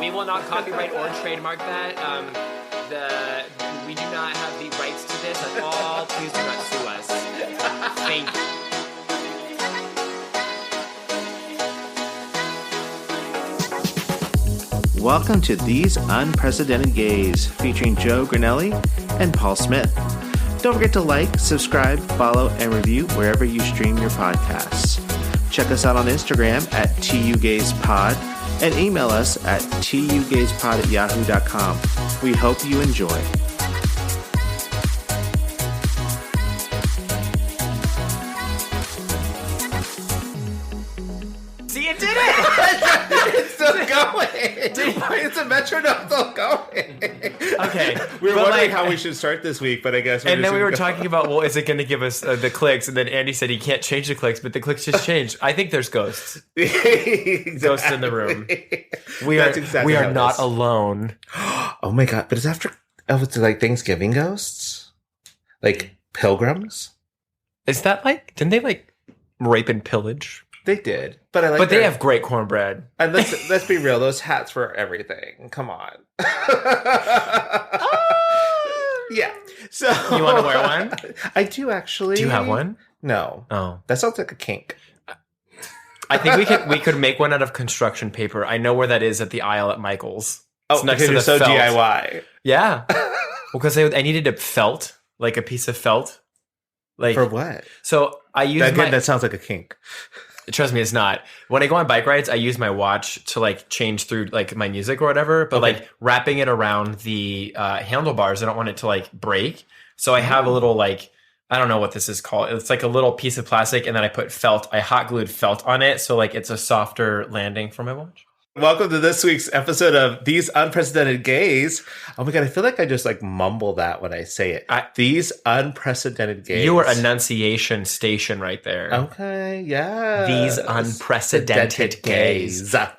We will not copyright or trademark that. We do not have the rights to this at all. Please do not sue us. Thank you. Welcome to These Unprecedented Gays, featuring Joe Granelli and Paul Smith. Don't forget to like, subscribe, follow, and review wherever you stream your podcasts. Check us out on Instagram at tugayspod and email us at tugayspod@yahoo.com. We hope you enjoy. See, it did it! It's still going. Why is the metronome still going? Okay. We were wondering how we should start this week, but I guess and then we were talking about, well, is it going to give us the clicks? And then Andy said he can't change the clicks, but the clicks just changed. I think there's ghosts. Exactly. Ghosts in the room. We are not alone. Oh my God. But it's after, it's like Thanksgiving ghosts? Like pilgrims? Is that like, didn't they like rape and pillage? They did, but I like. But they have great cornbread. And let's be real; those hats were everything. Come on. Yeah. So you want to wear one? I do actually. Do you have one? No. Oh, that sounds like a kink. I think we could make one out of construction paper. I know where that is at the aisle at Michael's. It's next to the felt. DIY. Yeah. Well, because I needed a felt, like a piece of felt. Like for what? So I use that sounds like a kink. Trust me, it's not. When I go on bike rides, I use my watch to like change through like my music or whatever. But like wrapping it around the handlebars, I don't want it to like break. So I have a little like, I don't know what this is called. It's like a little piece of plastic, and then I put felt. I hot glued felt on it, so like it's a softer landing for my watch. Welcome to this week's episode of These Unprecedented Gays. Oh my God, I feel like I just like mumble that when I say it. These Unprecedented Gays. You were enunciation station right there. Okay, yeah. These Unprecedented Gays. That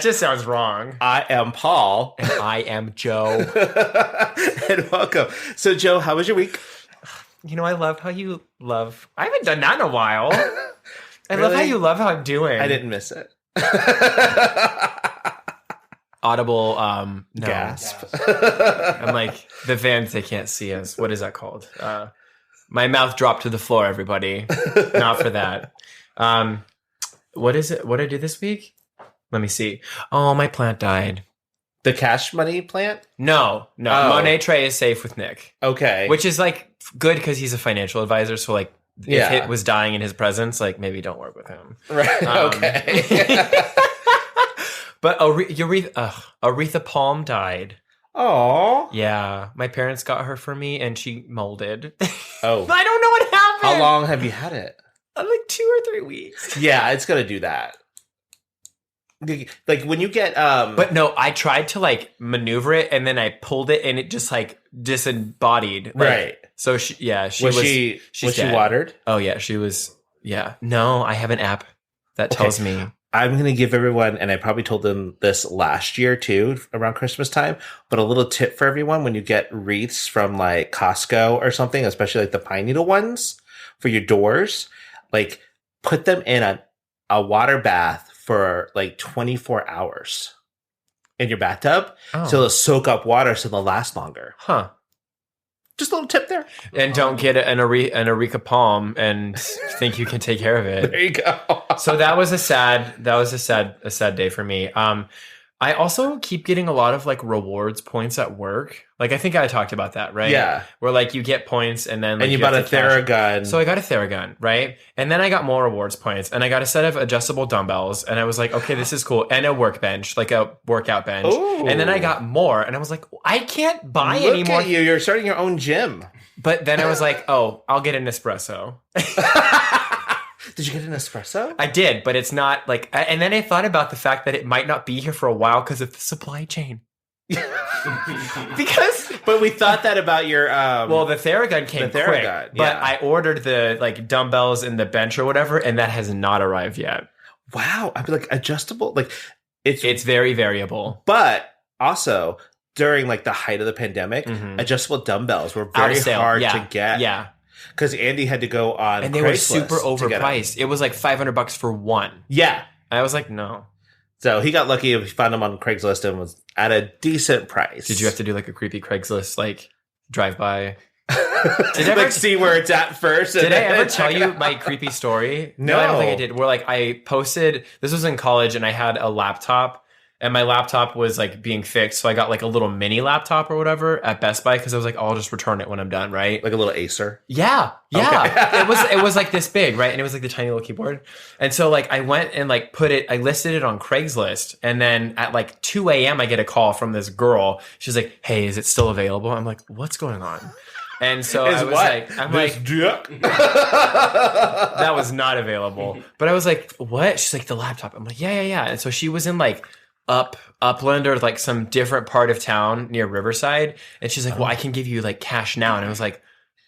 just sounds wrong. I am Paul. And I am Joe. And welcome. So Joe, how was your week? You know, I love how you love... I haven't done that in a while. I love how you love how I'm doing. I didn't miss it. Audible no. Gasp. I'm like, the fans, they can't see us. What is that called? My mouth dropped to the floor, everybody. Not for that. What is it? What did I do this week? Let me see. Oh, my plant died. The cash money plant? No. Oh. Monet tray is safe with Nick. Okay. Which is like good because he's a financial advisor. So like, if it was dying in his presence, like maybe don't work with him. Right. Okay. But Aretha Palm died. Oh. Yeah. My parents got her for me and she molded. Oh. I don't know what happened. How long have you had it? Like 2 or 3 weeks. Yeah, it's gonna do that. Like when you get But no, I tried to like maneuver it and then I pulled it and it just like disembodied. Like, right. So she was she watered? Oh yeah, she was. Yeah. No, I have an app that tells me. I'm going to give everyone, and I probably told them this last year too, around Christmas time, but a little tip for everyone when you get wreaths from like Costco or something, especially like the pine needle ones for your doors, like put them in a water bath for like 24 hours in your bathtub. So they'll soak up water so they'll last longer. Huh. Just a little tip there. And don't get an Aretha Palm and think you can take care of it. There you go. So that was a sad day for me. I also keep getting a lot of like rewards points at work. Like I think I talked about that, right? Yeah. Where like you get points and then like and you bought a Theragun. So I got a Theragun, right? And then I got more rewards points and I got a set of adjustable dumbbells and I was like, okay, this is cool. And a workbench, like a workout bench. Ooh. And then I got more and I was like, I can't buy any more. Look at you. You're starting your own gym. But then I was like, oh, I'll get an espresso. Did you get an espresso? I did, but it's not like... And then I thought about the fact that it might not be here for a while because of the supply chain. But we thought that about your... well, the Theragun came quick, but I ordered the like dumbbells and the bench or whatever, and that has not arrived yet. Wow. I mean, like adjustable... like It's very variable. But also... during like the height of the pandemic, adjustable dumbbells were very hard to get. Yeah. Because Andy had to go on and they were super overpriced. It was like $500 for one. Yeah. I was like, no. So he got lucky. He found them on Craigslist and was at a decent price. Did you have to do like a creepy Craigslist like drive by? Did I ever see where it's at first? Did I ever tell you my creepy story? No, I don't think I did. Where like I posted, this was in college, and I had a laptop, and my laptop was like being fixed, so I got like a little mini laptop or whatever at Best Buy because I was like, I'll just return it when I'm done, right? Like a little Acer. Yeah. Okay. it was like this big, right? And it was like the tiny little keyboard. And so like I went and like I listed it on Craigslist, and then at like 2 a.m. I get a call from this girl. She's like, hey, is it still available? I'm like, what's going on? And so I was like, that was not available. But I was like, what? She's like, the laptop. I'm like, yeah. And so she was in like Upland or like some different part of town near Riverside. And she's like, well, I can give you like cash now. And I was like,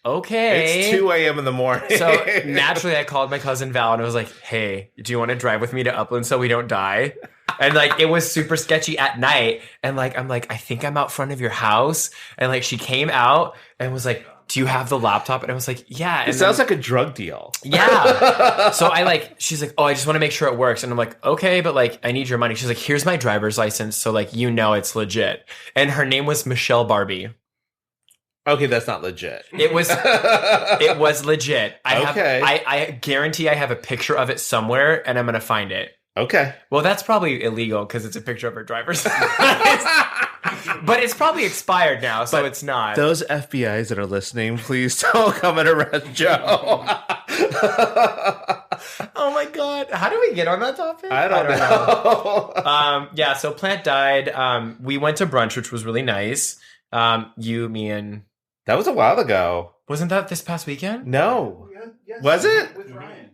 okay. It's 2 a.m. in the morning. So naturally I called my cousin Val and I was like, hey, do you want to drive with me to Upland so we don't die? And like it was super sketchy at night, and like I'm like, I think I'm out front of your house, and like she came out and was like, do you have the laptop? And I was like, yeah. And it sounds like a drug deal. Yeah. So she's like, oh, I just want to make sure it works. And I'm like, okay, but like I need your money. She's like, here's my driver's license, so like it's legit. And her name was Michelle Barbie. Okay, that's not legit. It was legit. I guarantee I have a picture of it somewhere, and I'm gonna find it. Okay. Well, that's probably illegal because it's a picture of her driver's license. But it's probably expired now, so it's not. Those FBIs that are listening, please don't come and arrest Joe. Oh my God. How do we get on that topic? I don't know. Yeah, so Plant died. We went to brunch, which was really nice. You, me, and... That was a while ago. Wasn't that this past weekend? No. Yes, was it? With Ryan.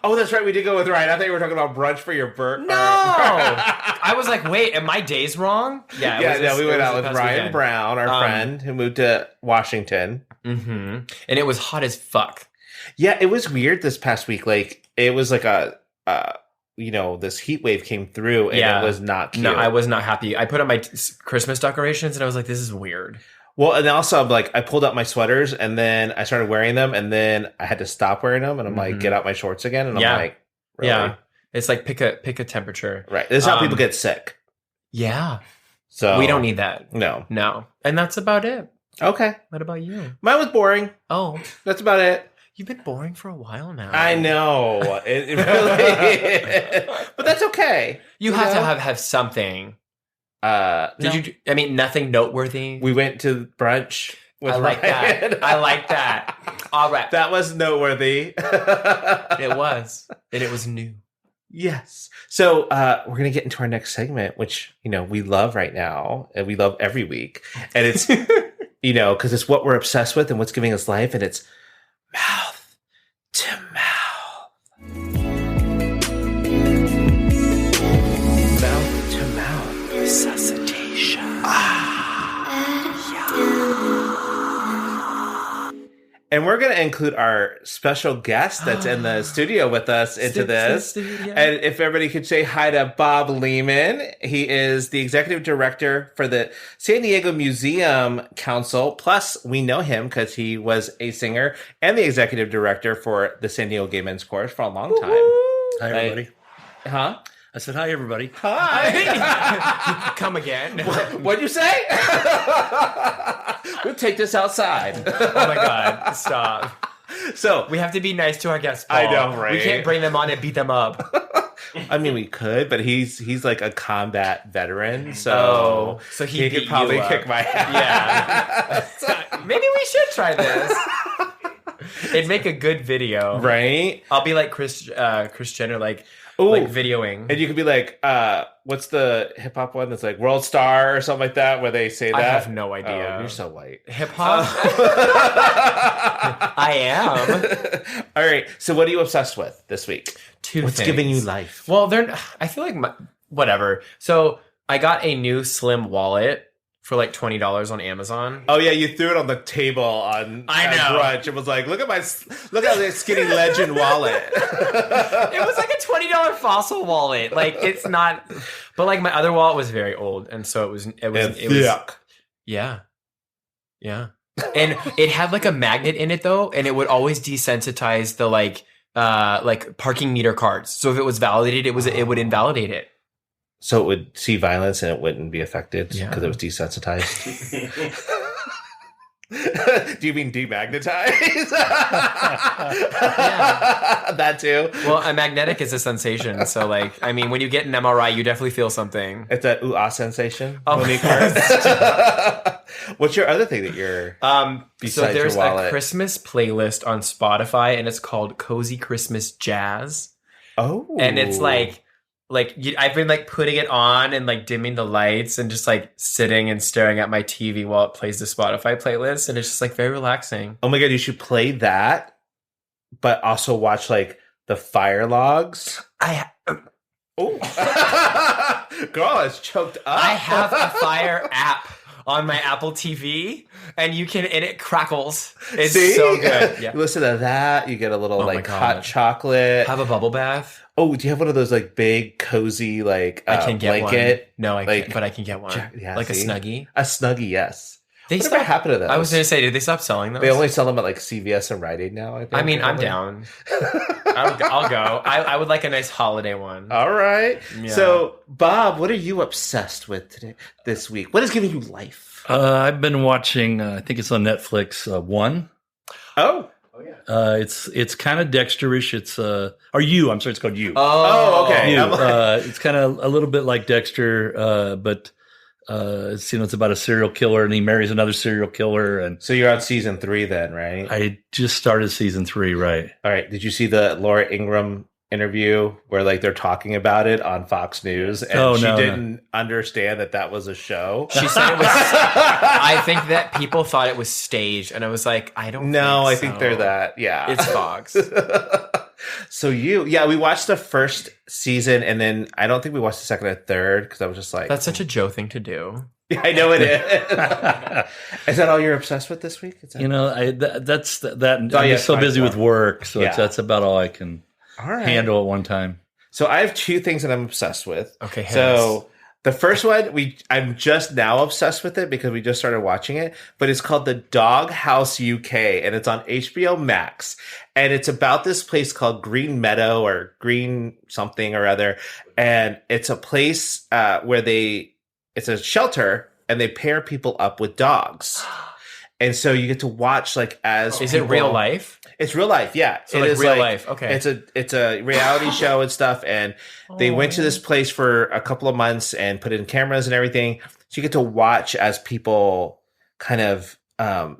Oh, that's right. We did go with Ryan. I thought you were talking about brunch for your birthday. No! I was like, wait, am my days wrong? Yeah, we went out with Ryan weekend. Brown, our friend who moved to Washington. Mm-hmm. And it was hot as fuck. Yeah, it was weird this past week. Like, it was like this heat wave came through, and it was not cute. No, I was not happy. I put up my Christmas decorations, and I was like, this is weird. Well, and also, I pulled out my sweaters, and then I started wearing them, and then I had to stop wearing them, and I'm like, get out my shorts again, and I'm like, really? Yeah. It's like pick a temperature. Right. This is how people get sick. Yeah. So we don't need that. No. And that's about it. Okay. What about you? Mine was boring. Oh. That's about it. You've been boring for a while now. I know. It really but that's okay. You have to have something. Nothing noteworthy? We went to brunch with Ryan. I like that. All right. That was noteworthy. It was. And it was new. Yes. So we're going to get into our next segment, which, we love right now, and we love every week. And it's, because it's what we're obsessed with and what's giving us life, and it's mouth to mouth. Mouth to mouth resuscitation. And we're going to include our special guest that's in the studio with us into this. And if everybody could say hi to Bob Lehman. He is the executive director for the San Diego Museum Council. Plus, we know him because he was a singer and the executive director for the San Diego Gay Men's Chorus for a long time. Hi, everybody. Huh? I said, hi, everybody. Hi. Come again. What'd you say? We'll take this outside. Oh my God. Stop. So we have to be nice to our guests, Paul. I know, right? We can't bring them on and beat them up. I mean, we could, but he's like a combat veteran, so he could probably kick my ass. Yeah. Maybe we should try this. It'd make a good video, right? I'll be like Chris Jenner, like videoing, and you could be like, what's the hip hop one that's like World Star or something like that, where they say that? I have no idea. Oh, you're so white. Hip hop. I am. All right. So, what are you obsessed with this week? What's things. giving you life? Well, I feel like whatever. So I got a new slim wallet for like $20 on Amazon. Oh yeah, you threw it on the table on brunch. It was like, look at that skinny legend wallet. It was like a $20 fossil wallet. Like it's not, but like my other wallet was very old, and so it was yeah. And it had like a magnet in it though, and it would always desensitize the like parking meter cards. So if it was validated, it would invalidate it. So it would see violence and it wouldn't be affected because Yeah. it was desensitized. Do you mean demagnetized? That too. Well, a magnetic is a sensation. So, like, I mean, when you get an MRI, you definitely feel something. It's that ooh-ah sensation. Oh, Monique. What's your other thing that you're so besides there's your wallet? a Christmas playlist on Spotify, and it's called Cozy Christmas Jazz. Oh, And it's I've been like putting it on and like dimming the lights and just like sitting and staring at my TV while it plays the Spotify playlist, and it's just like very relaxing. oh my god, you should play that, but also watch like the fire logs. Oh, girl, it's choked up. I have a Fire app on my Apple TV, and it crackles. It's See? so good. Yeah. You listen to that, you get a little Oh my like God. hot chocolate. Have a bubble bath. Oh, do you have one of those like big cozy like I can get blanket? one. No, I like- can't, but I can get one. Yeah, like see? a Snuggie. A Snuggie, yes. They Whatever stopped. happened to those? I was going to say, did they stop selling those? They only sell them at like CVS and Rite Aid now. I think. I mean, I'm probably. down. I'll go. I would like a nice holiday one. All right. Yeah. So, Bob, what are you obsessed with this week? What is giving you life? I've been watching. I think it's on Netflix. One. Oh. It's kind of Dexterish. It's or You. I'm sorry. It's called You. Oh, okay. You. I'm like- It's kind of a little bit like Dexter, but it's about a serial killer, and he marries another serial killer. And So you're on season 3 then, right? I just started season 3. Right. All right. Did you see the Laura Ingraham interview where like they're talking about it on Fox News and she didn't understand that was a show? She said it was. I think that people thought it was staged, and I was like, I don't. No, I so. think they're that. Yeah. It's Fox. So we watched the first season and then I don't think we watched the second or third because I was just like, That's such a Joe thing to do. yeah, I know it is. Is that all you're obsessed with this week? Is that- You know, that's that. I'm yeah, just so fine, busy with fine. work, so Yeah. that's about all I can all right. handle at one time. So I have 2 things that I'm obsessed with. Okay. hit So us. the first one, I'm just now obsessed with it because we just started watching it, but it's called The Dog House UK and it's on HBO Max. And it's about this place called Green Meadow or Green something or other. And it's a place where it's a shelter and they pair people up with dogs. And so you get to watch like as Is it people- real life? It's real life, yeah. So It like is real life. Okay. It's a reality show and stuff, and they went to this place for a couple of months and put in cameras and everything. So you get to watch as people kind of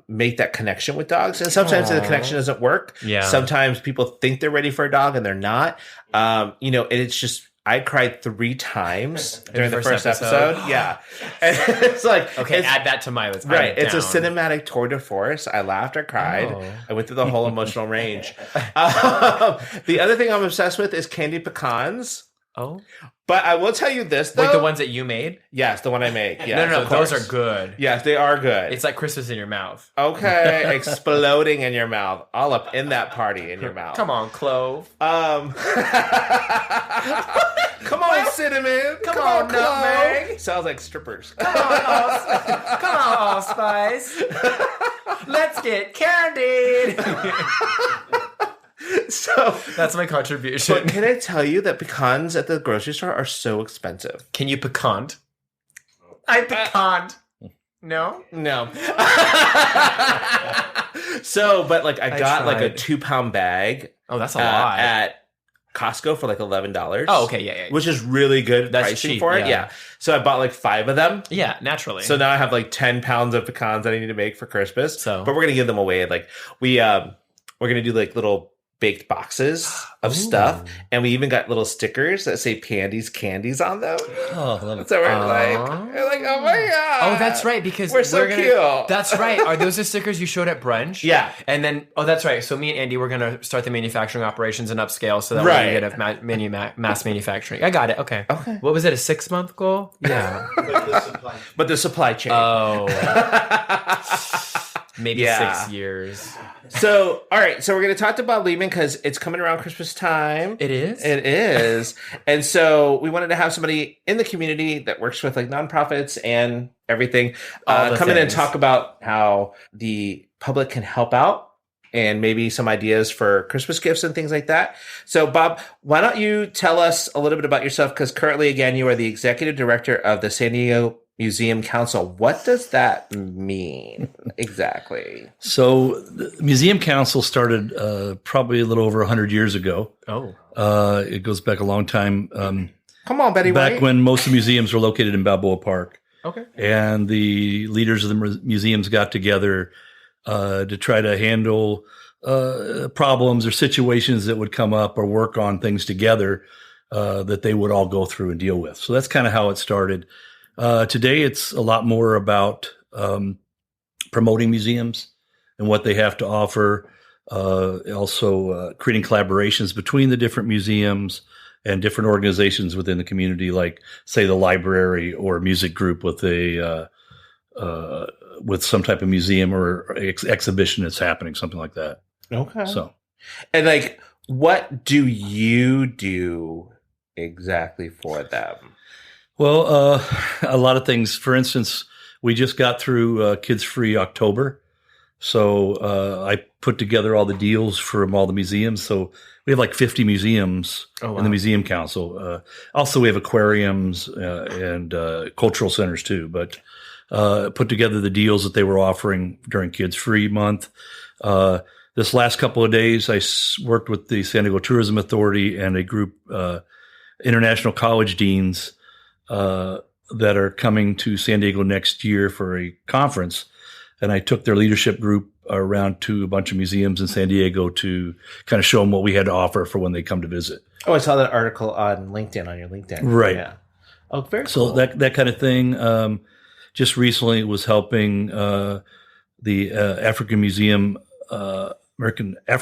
make that connection with dogs. And sometimes the connection doesn't work. Yeah. Sometimes people think they're ready for a dog and they're not. And it's just I cried 3 times during the first episode. Yeah. And it's like Okay, it's- add that to my list. Right. I'm It's a down. cinematic tour de force. I laughed, I cried. Oh. I went through the whole emotional range. The other thing I'm obsessed with is candy pecans. Oh, But I will tell you this, though. like the ones that you made? Yes, the one I make. Yeah, No, of those course. are good. Yes, they are good. It's like Christmas in your mouth. Okay, exploding in your mouth. All up in that party in your mouth. Come on, Clove. Come on, cinnamon. Come on, nutmeg. Sounds like strippers. Come on, allspice. Let's get candied. So That's my contribution. but can I tell you that pecans at the grocery store are so expensive? Can you pecant? I pecant. No? No. So, but like I got like a tried. 2-pound bag Oh, that's a lot. at Costco for like $11. Oh, okay, yeah. Which is really good That's pricing cheap, for it. yeah. Yeah. So I bought like 5 of them. Yeah, naturally. So now I have like 10 pounds of pecans that I need to make for Christmas. So- but we're gonna give them away. Like we're gonna do like little baked boxes of stuff, and we even got little stickers that say Pandy's Candies on them. Oh, I love it. So we're like, oh my god! Oh, that's right, because We're so gonna, cute. That's right. Are those the stickers you showed at brunch? Yeah. And then, that's right. So me and Andy, we're going to start the manufacturing operations and upscale so that Right. we can get mass manufacturing. I got it. Okay. Okay. What was it, a 6-month goal? Yeah. But the supply chain. Oh. Maybe Yeah. 6 years. So, all right. So we're going to talk to Bob Lehman because it's coming around Christmas time. It is? It is. And so we wanted to have somebody in the community that works with like nonprofits and everyeverything All the come in and things. talk about how the public can help out and maybe some ideas for Christmas gifts and things like that. So, Bob, why don't you tell us a little bit about yourself? Because currently, again, you are the executive director of the San Diego Museum Council. What does that mean exactly? So the Museum Council started probably a little over 100 years ago. Oh. It goes back a long time. Come on, Betty back White. when most of the museums were located in Balboa Park. Okay. And the leaders of the museums got together to try to handle problems or situations that would come up or work on things together that they would all go through and deal with. So that's kind of how it started. Today, it's a lot more about promoting museums and what they have to offer. Also creating collaborations between the different museums and different organizations within the community, like say the library or a music group with a with some type of museum or exhibition that's happening, something like that. Okay. So, and like, what do you do exactly for them? well, a lot of things. For instance, we just got through Kids Free October. So I put together all the deals from all the museums. So we have like 50 museums in the Museum Council. Also, we have aquariums and cultural centers too. But put together the deals that they were offering during Kids Free Month. This last couple of days, I worked with the San Diego Tourism Authority and a group, international college deans that are coming to San Diego next year for a conference. And I took their leadership group around to a bunch of museums in San Diego to kind of show them what we had to offer for when they come to visit. Oh, I saw that article on LinkedIn, on your LinkedIn. Right. Yeah. Oh, very So cool. that kind of thing. Just recently was helping the African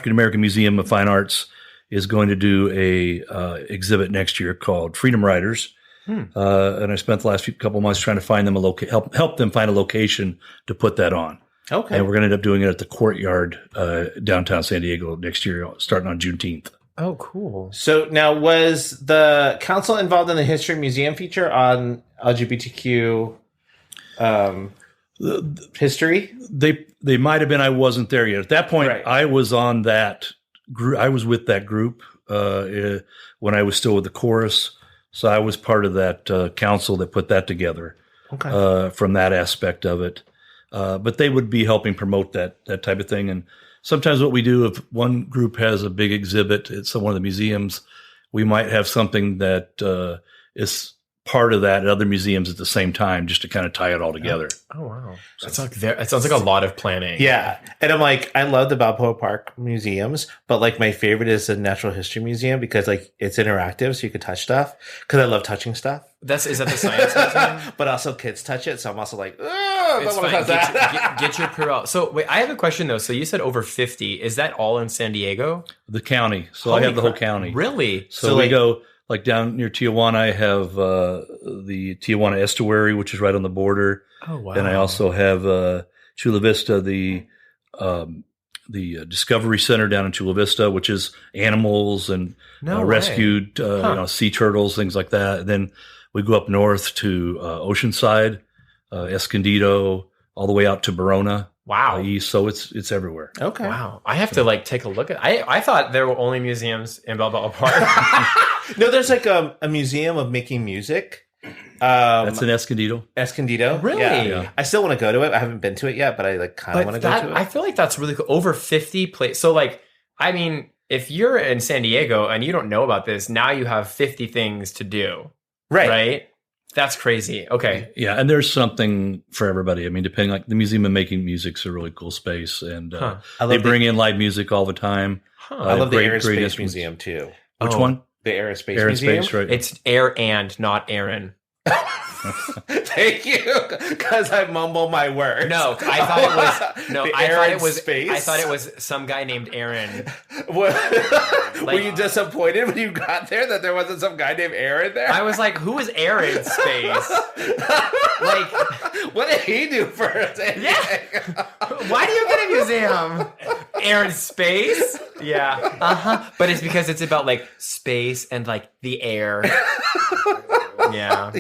American Museum of Fine Arts is going to do a exhibit next year called Freedom Riders. And I spent the last couple of months trying to find them help them find a location to put that on. Okay. And we're going to end up doing it at the Courtyard downtown San Diego next year, starting on Juneteenth. Oh, cool. So now, was the council involved in the History Museum feature on LGBTQ history? They might have been. I wasn't there yet. At that point, Right. I was on that group. I was with that group when I was still with the chorus. So I was part of that council that put that together. Okay. From that aspect of it. But they would be helping promote that type of thing. And sometimes what we do, if one group has a big exhibit at one of the museums, we might have something that is part of that at other museums at the same time, just to kind of tie it all together. Oh, wow. That sounds like a lot of planning. Yeah. And I'm like, I love the Balboa Park museums, but like my favorite is the Natural History Museum because like it's interactive, so you can touch stuff. Because I love touching stuff. Is that the science museum? But also kids touch it, so I'm also like, It's don't want fine. to touch that. Get your Purell. So wait, I have a question though. So you said over 50. Is that all in San Diego? The county. So Holy I have the whole crap. county. Really? So we go like down near Tijuana. I have the Tijuana Estuary, which is right on the border. Oh, wow. And I also have Chula Vista, the Discovery Center down in Chula Vista, which is animals and No way. rescued sea turtles, things like that. And then we go up north to Oceanside, Escondido, all the way out to Verona. Wow. East. So it's everywhere. Okay. Wow. I have to like take a look at I thought there were only museums in Balboa Park. No, there's like a museum of making music. That's in Escondido. Escondido. Really? Yeah. I still want to go to it. I haven't been to it yet, but I like kind of want to go to it. I feel like that's really cool. Over 50 places. So like, I mean, if you're in San Diego and you don't know about this, now you have 50 things to do. Right? That's crazy. Okay. Yeah, and there's something for everybody. I mean, depending, like the Museum of Making Music's a really cool space, and they bring in live music all the time. I love the Air and great Space instruments. Museum too. Which one? The Air and Space Air and Museum. Space, right? It's Air and not Aaron. Thank you, because I mumble my words. No, I thought it was no. The I Air thought and it was. Space? I thought it was some guy named Aaron. Were Like- you disappointed when you got there that there wasn't some guy named Aaron there? I was like, "Who is Aaron Space? Like, what did he do for us? Yeah. Why do you get a museum? Aaron Space? Yeah. But it's because it's about like space and like the air. Yeah.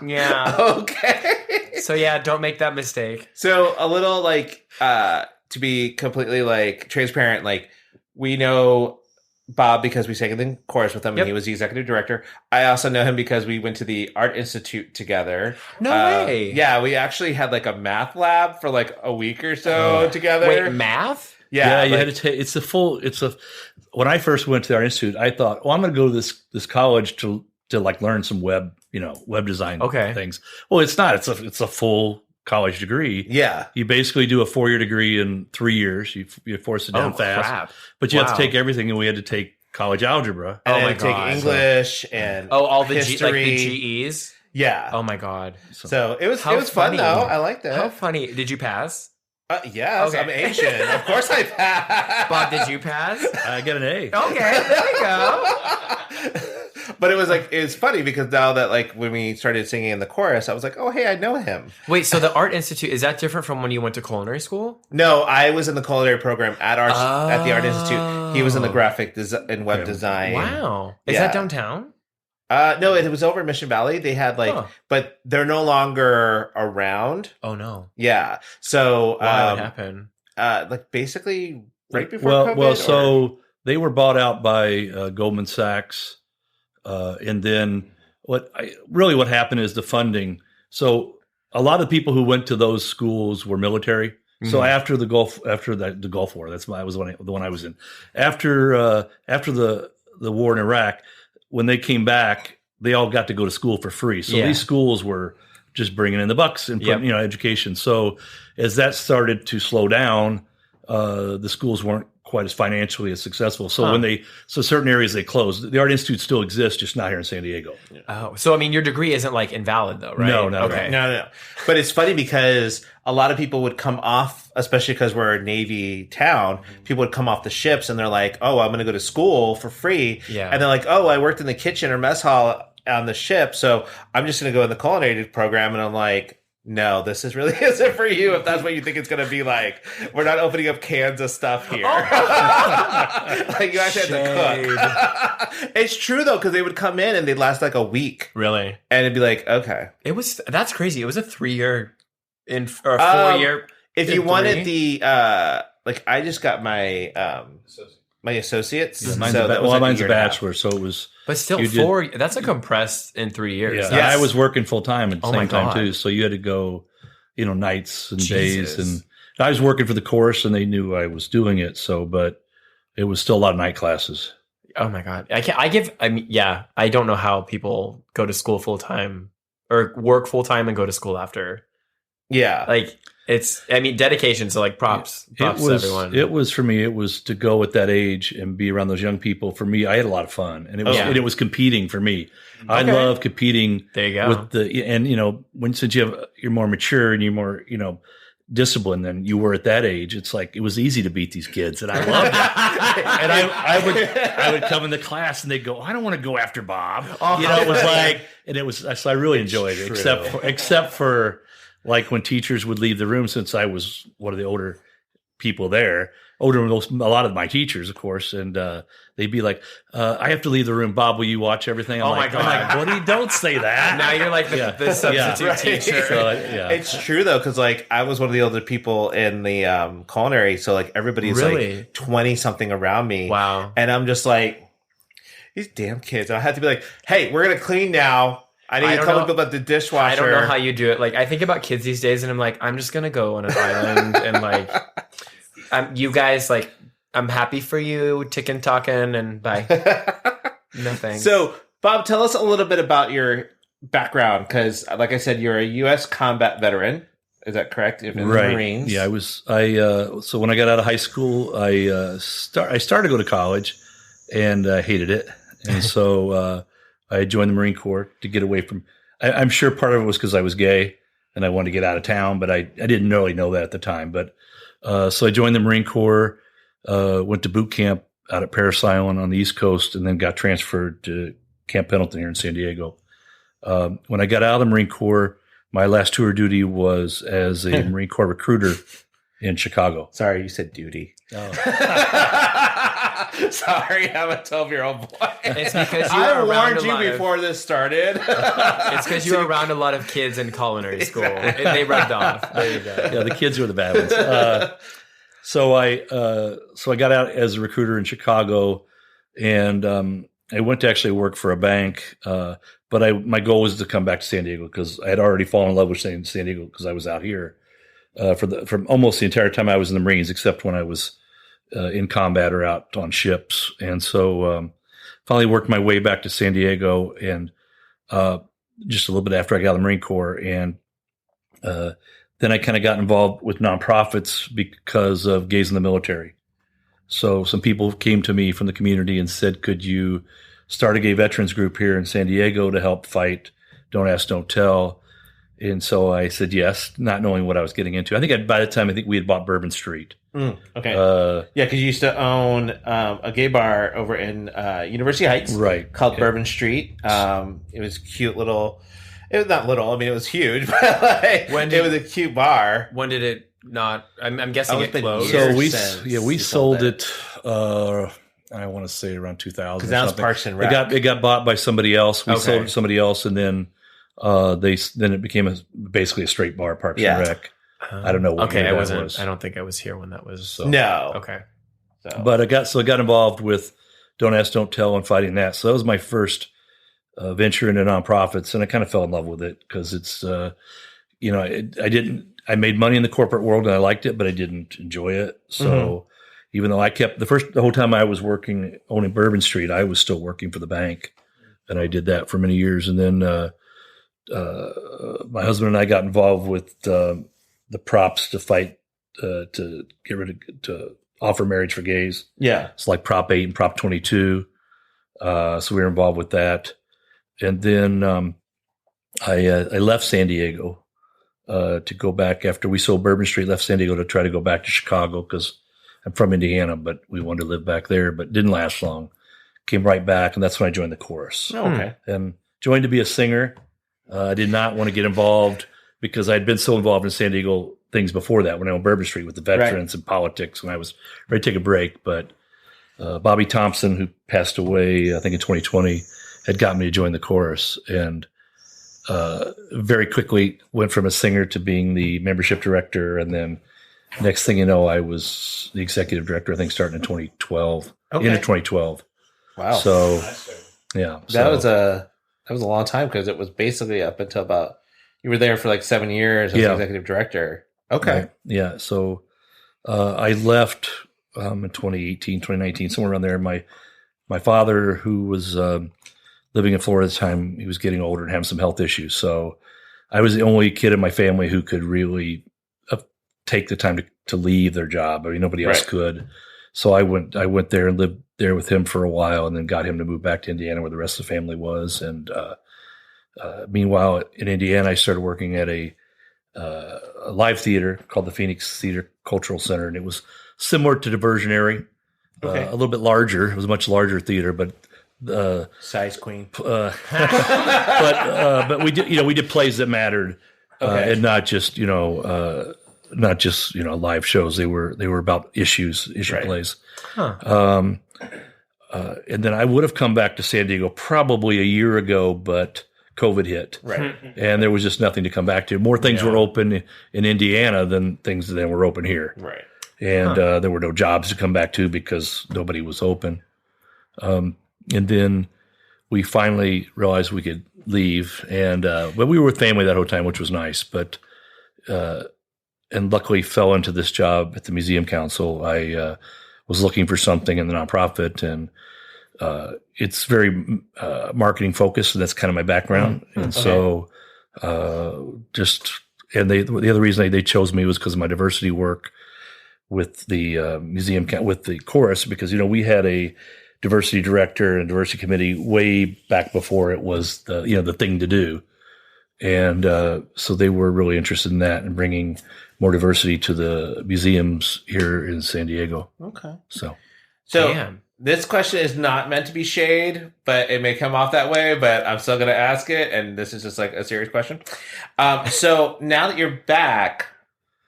Yeah. Okay. So yeah, don't make that mistake. So a little like to be completely like transparent, like we know Bob because we sang in the chorus with him, and he was the executive director. I also know him because we went to the Art Institute together. No way. Yeah, we actually had like a math lab for like a week or so together. Wait, math? Yeah, you had to take. When I first went to the Art Institute, I thought, I'm going to go to this college to like learn some web design things. Well, it's not. It's a full college degree. Yeah, you basically do a 4-year degree in 3 years. You force it down fast, crap. but you have to take everything, and we had to take college algebra. And then take English and all the history. Like the GEs. Yeah. Oh my god. So it was fun though. I liked it. How funny. Did you pass? Yes, I'm Asian. Of course I passed. Bob, did you pass? I got an A. Okay, there you go. But it's funny because now that like when we started singing in the chorus, I was like, oh hey, I know him. Wait, so the Art Institute, is that different from when you went to culinary school? No, I was in the culinary program at the Art Institute. He was in the graphic and web design. Wow. Is that downtown? No, it was over Mission Valley. They had but they're no longer around. Oh no. Yeah. So what happened? Like basically right before COVID. Well, so they were bought out by Goldman Sachs, and then what happened is the funding. So a lot of people who went to those schools were military. Mm-hmm. So after the Gulf War, that was the one I was in. After the war in Iraq. When they came back, they all got to go to school for free. So these schools were just bringing in the bucks and putting, education. So as that started to slow down, the schools weren't quite as financially as successful. So certain areas they closed. The Art Institute still exists, just not here in San Diego. Oh, so I mean, your degree isn't like invalid though, right? No, okay. No. But it's funny because a lot of people would come off, especially because we're a Navy town, people would come off the ships and they're like, oh, I'm going to go to school for free. Yeah. And they're like, oh, I worked in the kitchen or mess hall on the ship, so I'm just going to go in the culinary program. And I'm like, no, this really isn't for you if that's what you think it's going to be like. We're not opening up cans of stuff here. Like you actually have to cook. It's true though, because they would come in and they'd last like a week. Really? And it'd be like, okay. That's crazy. It was a 3-year or a 4-year. If you wanted the like I just got my my associates. Yeah, mine's a bachelor, so it was. But still, that's a compressed in 3 years. Yeah, I was working full time at the same time too, so you had to go, nights and days, and I was working for the course, and they knew I was doing it. So, but it was still a lot of night classes. Oh my god, I don't know how people go to school full time or work full time and go to school after. Yeah, like. Dedication. So like props to everyone. It was for me. It was to go at that age and be around those young people. For me, I had a lot of fun, and it was competing for me. Okay. I love competing. There you go. With since you're more mature and you're more disciplined than you were at that age. It's like it was easy to beat these kids, and I loved it. And I would come into class and they'd go, I don't want to go after Bob. It was like, and it was. So I really enjoyed it, except for. Like when teachers would leave the room, since I was one of the older people there, older than a lot of my teachers, of course, and they'd be like, I have to leave the room. Bob, will you watch everything? I'm like, Woody, don't say that. Now you're like the substitute teacher. So, it's true, though, because like I was one of the older people in the culinary, so like everybody's like 20-something around me. Wow. And I'm just like, these damn kids. And I had to be like, hey, we're going to clean now. I need to come up with the dishwasher. I don't know how you do it. Like, I think about kids these days, and I'm like, I'm just gonna go on an island and like, you guys, like, I'm happy for you, ticking, talking, and bye. No thanks. So, Bob, tell us a little bit about your background, because, like I said, you're a U.S. combat veteran. Is that correct? In the Marines. Yeah, I was. So when I got out of high school, I started to go to college, and I hated it, and so. I joined the Marine Corps to get away from. I'm sure part of it was because I was gay and I wanted to get out of town, but I didn't really know that at the time. But so I joined the Marine Corps, went to boot camp out at Parris Island on the East Coast, and then got transferred to Camp Pendleton here in San Diego. When I got out of the Marine Corps, my last tour of duty was as a Marine Corps recruiter in Chicago. Sorry, you said duty. Oh. Sorry, I'm a 12-year-old boy. It's because I warned you before this started. It's because you were around a lot of kids in culinary school. They rubbed off. There you go. Yeah, the kids were the bad ones. So I got out as a recruiter in Chicago, and I went to actually work for a bank. But my goal was to come back to San Diego because I had already fallen in love with San Diego because I was out here from almost the entire time I was in the Marines, except when I was in combat or out on ships. And so finally worked my way back to San Diego, and just a little bit after I got out of the Marine Corps, and then I kind of got involved with nonprofits because of gays in the military. So some people came to me from the community and said, could you start a gay veterans group here in San Diego to help fight Don't Ask, Don't Tell? And so I said yes, not knowing what I was getting into. By the time, I think we had bought Bourbon Street. Okay. Yeah, because you used to own a gay bar over in University Heights, right? Called Bourbon Street. It was cute little. It was not little. I mean, it was huge, but it was a cute bar. When did it not? I'm guessing it closed. So we sold it. I want to say around 2000. Because now it's Parks and Rec. It got bought by somebody else. We sold it to somebody else, and then it became basically a straight bar, Parks and Rec. I don't know what year that was. I don't think I was here when that was. So. No. Okay. So. But I got involved with Don't Ask, Don't Tell and fighting that. So that was my first venture into nonprofits, and I kind of fell in love with it because it's, I made money in the corporate world and I liked it, but I didn't enjoy it. So even though I kept the whole time I was owning Bourbon Street, I was still working for the bank, and I did that for many years. And then my husband and I got involved with the props to fight to to offer marriage for gays. Yeah, it's like Prop 8 and Prop 22. So we were involved with that. And then I left San Diego to go back after we sold Bourbon Street, left San Diego to try to go back to Chicago because I'm from Indiana, but we wanted to live back there, but didn't last long. Came right back, and that's when I joined the chorus. Oh, okay. And joined to be a singer. I did not want to get involved because I'd been so involved in San Diego things before that when I owned Bourbon Street with the veterans and politics when I was ready to take a break. But Bobby Thompson, who passed away, I think in 2020, had got me to join the chorus, and very quickly went from a singer to being the membership director. And then next thing you know, I was the executive director, I think starting in 2012, into 2012. Wow. So yeah, that was a long time because it was basically up until about, you were there for like 7 years as executive director. Okay. Right. Yeah. So I left in 2018, 2019, somewhere around there. My father, who was living in Florida at the time, he was getting older and having some health issues. So I was the only kid in my family who could really take the time to leave their job. I mean, nobody else could. So I went there and lived there with him for a while, and then got him to move back to Indiana where the rest of the family was. And meanwhile, in Indiana, I started working at a live theater called the Phoenix Theater Cultural Center, and it was similar to Diversionary, a little bit larger. It was a much larger theater, but size queen. But we did plays that mattered, and not just live shows. They were about issue plays. Huh. And then I would have come back to San Diego probably a year ago, but COVID hit, and there was just nothing to come back to. More things were open in Indiana than things that were open here, and there were no jobs to come back to because nobody was open. And then we finally realized we could leave, and but we were with family that whole time, which was nice. But and luckily fell into this job at the Museum Council. I was looking for something in the nonprofit, and it's very marketing focused, and that's kind of my background. And so the other reason they chose me was because of my diversity work with the museum, with the chorus, because, we had a diversity director and diversity committee way back before it was the thing to do. And so they were really interested in that and bringing more diversity to the museums here in San Diego. Okay. So Damn. This question is not meant to be shade, but it may come off that way, but I'm still going to ask it. And this is just like a serious question. So now that you're back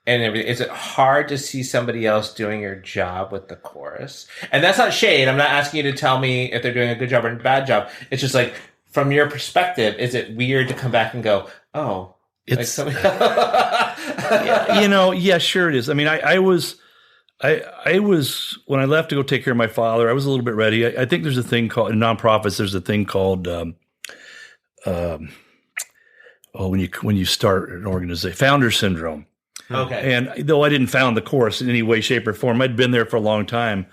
and everything, is it hard to see somebody else doing your job with the chorus? And that's not shade. I'm not asking you to tell me if they're doing a good job or a bad job. It's just like, from your perspective, is it weird to come back and go, oh, it's, yeah, sure it is. I mean, I was, I was, when I left to go take care of my father, I was a little bit ready. I think there's a thing called, in nonprofits, there's a thing called, when you start an organization, founder syndrome. Okay. And though I didn't found the course in any way, shape, or form, I'd been there for a long time.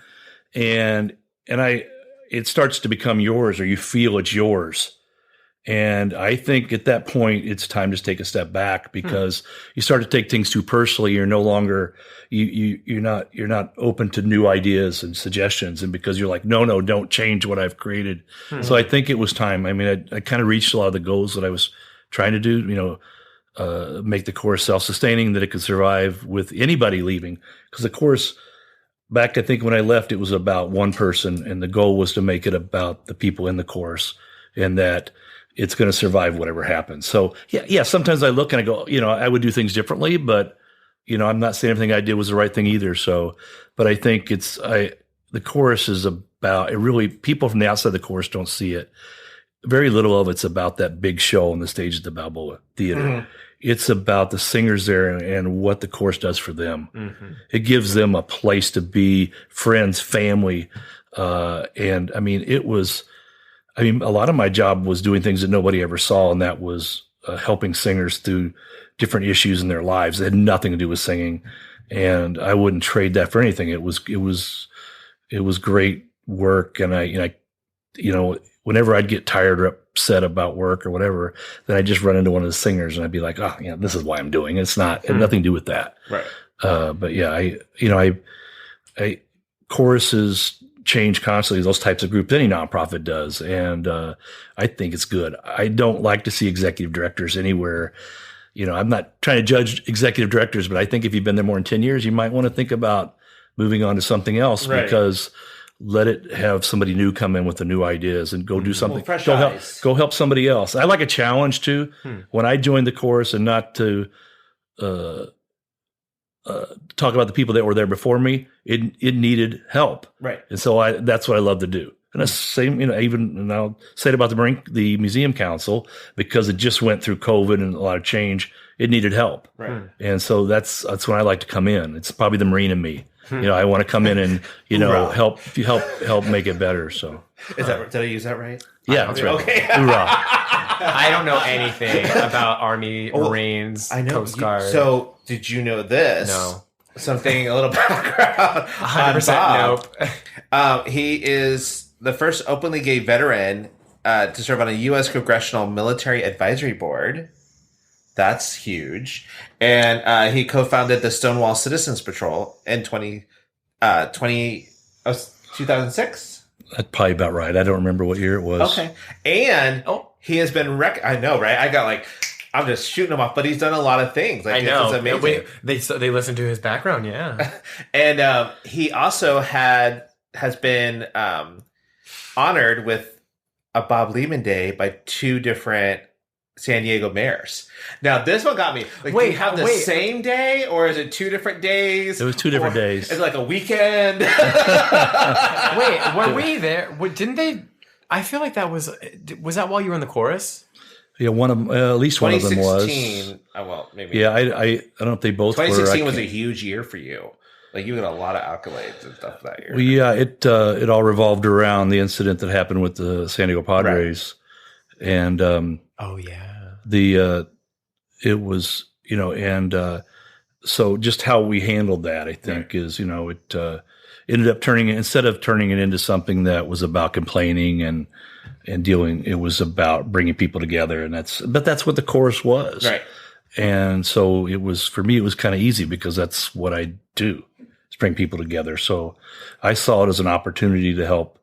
And it starts to become yours, or you feel it's yours. And I think at that point, it's time to take a step back, because you start to take things too personally. You're no longer, you're not open to new ideas and suggestions. And because you're like, no, don't change what I've created. So I think it was time. I mean, I kind of reached a lot of the goals that I was trying to do, make the course self-sustaining, that it could survive with anybody leaving. Because the course back, I think when I left, it was about one person, and the goal was to make it about the people in the course, and that it's going to survive whatever happens. So yeah, sometimes I look and I go, I would do things differently, but I'm not saying everything I did was the right thing either. So, but I think the chorus is about, it really, people from the outside of the chorus don't see it. Very little of it's about that big show on the stage at the Balboa Theater. Mm-hmm. It's about the singers there and what the chorus does for them. Mm-hmm. It gives them a place to be, friends, family. And I mean, a lot of my job was doing things that nobody ever saw, and that was helping singers through different issues in their lives that had nothing to do with singing. And I wouldn't trade that for anything. It was great work. And I whenever I'd get tired or upset about work or whatever, then I'd just run into one of the singers and I'd be like, this is why I'm doing it. It's not, it had nothing to do with that. Right. But yeah, I choruses change constantly, those types of groups, any nonprofit does. And I think it's good. I don't like to see executive directors anywhere. I'm not trying to judge executive directors, but I think if you've been there more than 10 years, you might want to think about moving on to something else, right? Because let it have somebody new come in with the new ideas and go do something. Go help somebody else. I like a challenge too. When I joined the chorus, and not to talk about the people that were there before me, it needed help. Right. And so that's what I love to do. And that's the same, and I'll say it about the Museum Council, because it just went through COVID and a lot of change. It needed help. Right. And so that's when I like to come in. It's probably the Marine in me. I want to come in and, help make it better. So did I use that right? Yeah, that's right. Okay. Hoorah. I don't know anything about Army, Marines, I know. Coast Guard. So did you know this? No. Something, a little background. 100% nope. He is the first openly gay veteran to serve on a U.S. Congressional Military Advisory Board. That's huge. And he co-founded the Stonewall Citizens Patrol in 2006. That's probably about right. I don't remember what year it was. Okay. And he has been I know, right? I'm just shooting him off, but he's done a lot of things. I know. It's amazing. They listened to his background, yeah. And he also has been honored with a Bob Lehman Day by 2 different San Diego mayors. Now, this one got me. Do you have the same day, or is it 2 different days? It was 2 different days. Is it like a weekend? Wait, were we there? Didn't they? I feel like that was that while you were in the chorus? Yeah, at least one of them was. 2016. Well, maybe. Yeah, I don't know if they both 2016 were. 2016 was a huge year for you. Like, you got a lot of accolades and stuff that year. Well, yeah, it all revolved around the incident that happened with the San Diego Padres. Right. And oh yeah. It was, so just how we handled that, I think, is, it ended up instead of turning it into something that was about complaining and dealing, it was about bringing people together. But that's what the chorus was. Right. And so for me, it was kind of easy, because that's what I do, is bring people together. So I saw it as an opportunity to help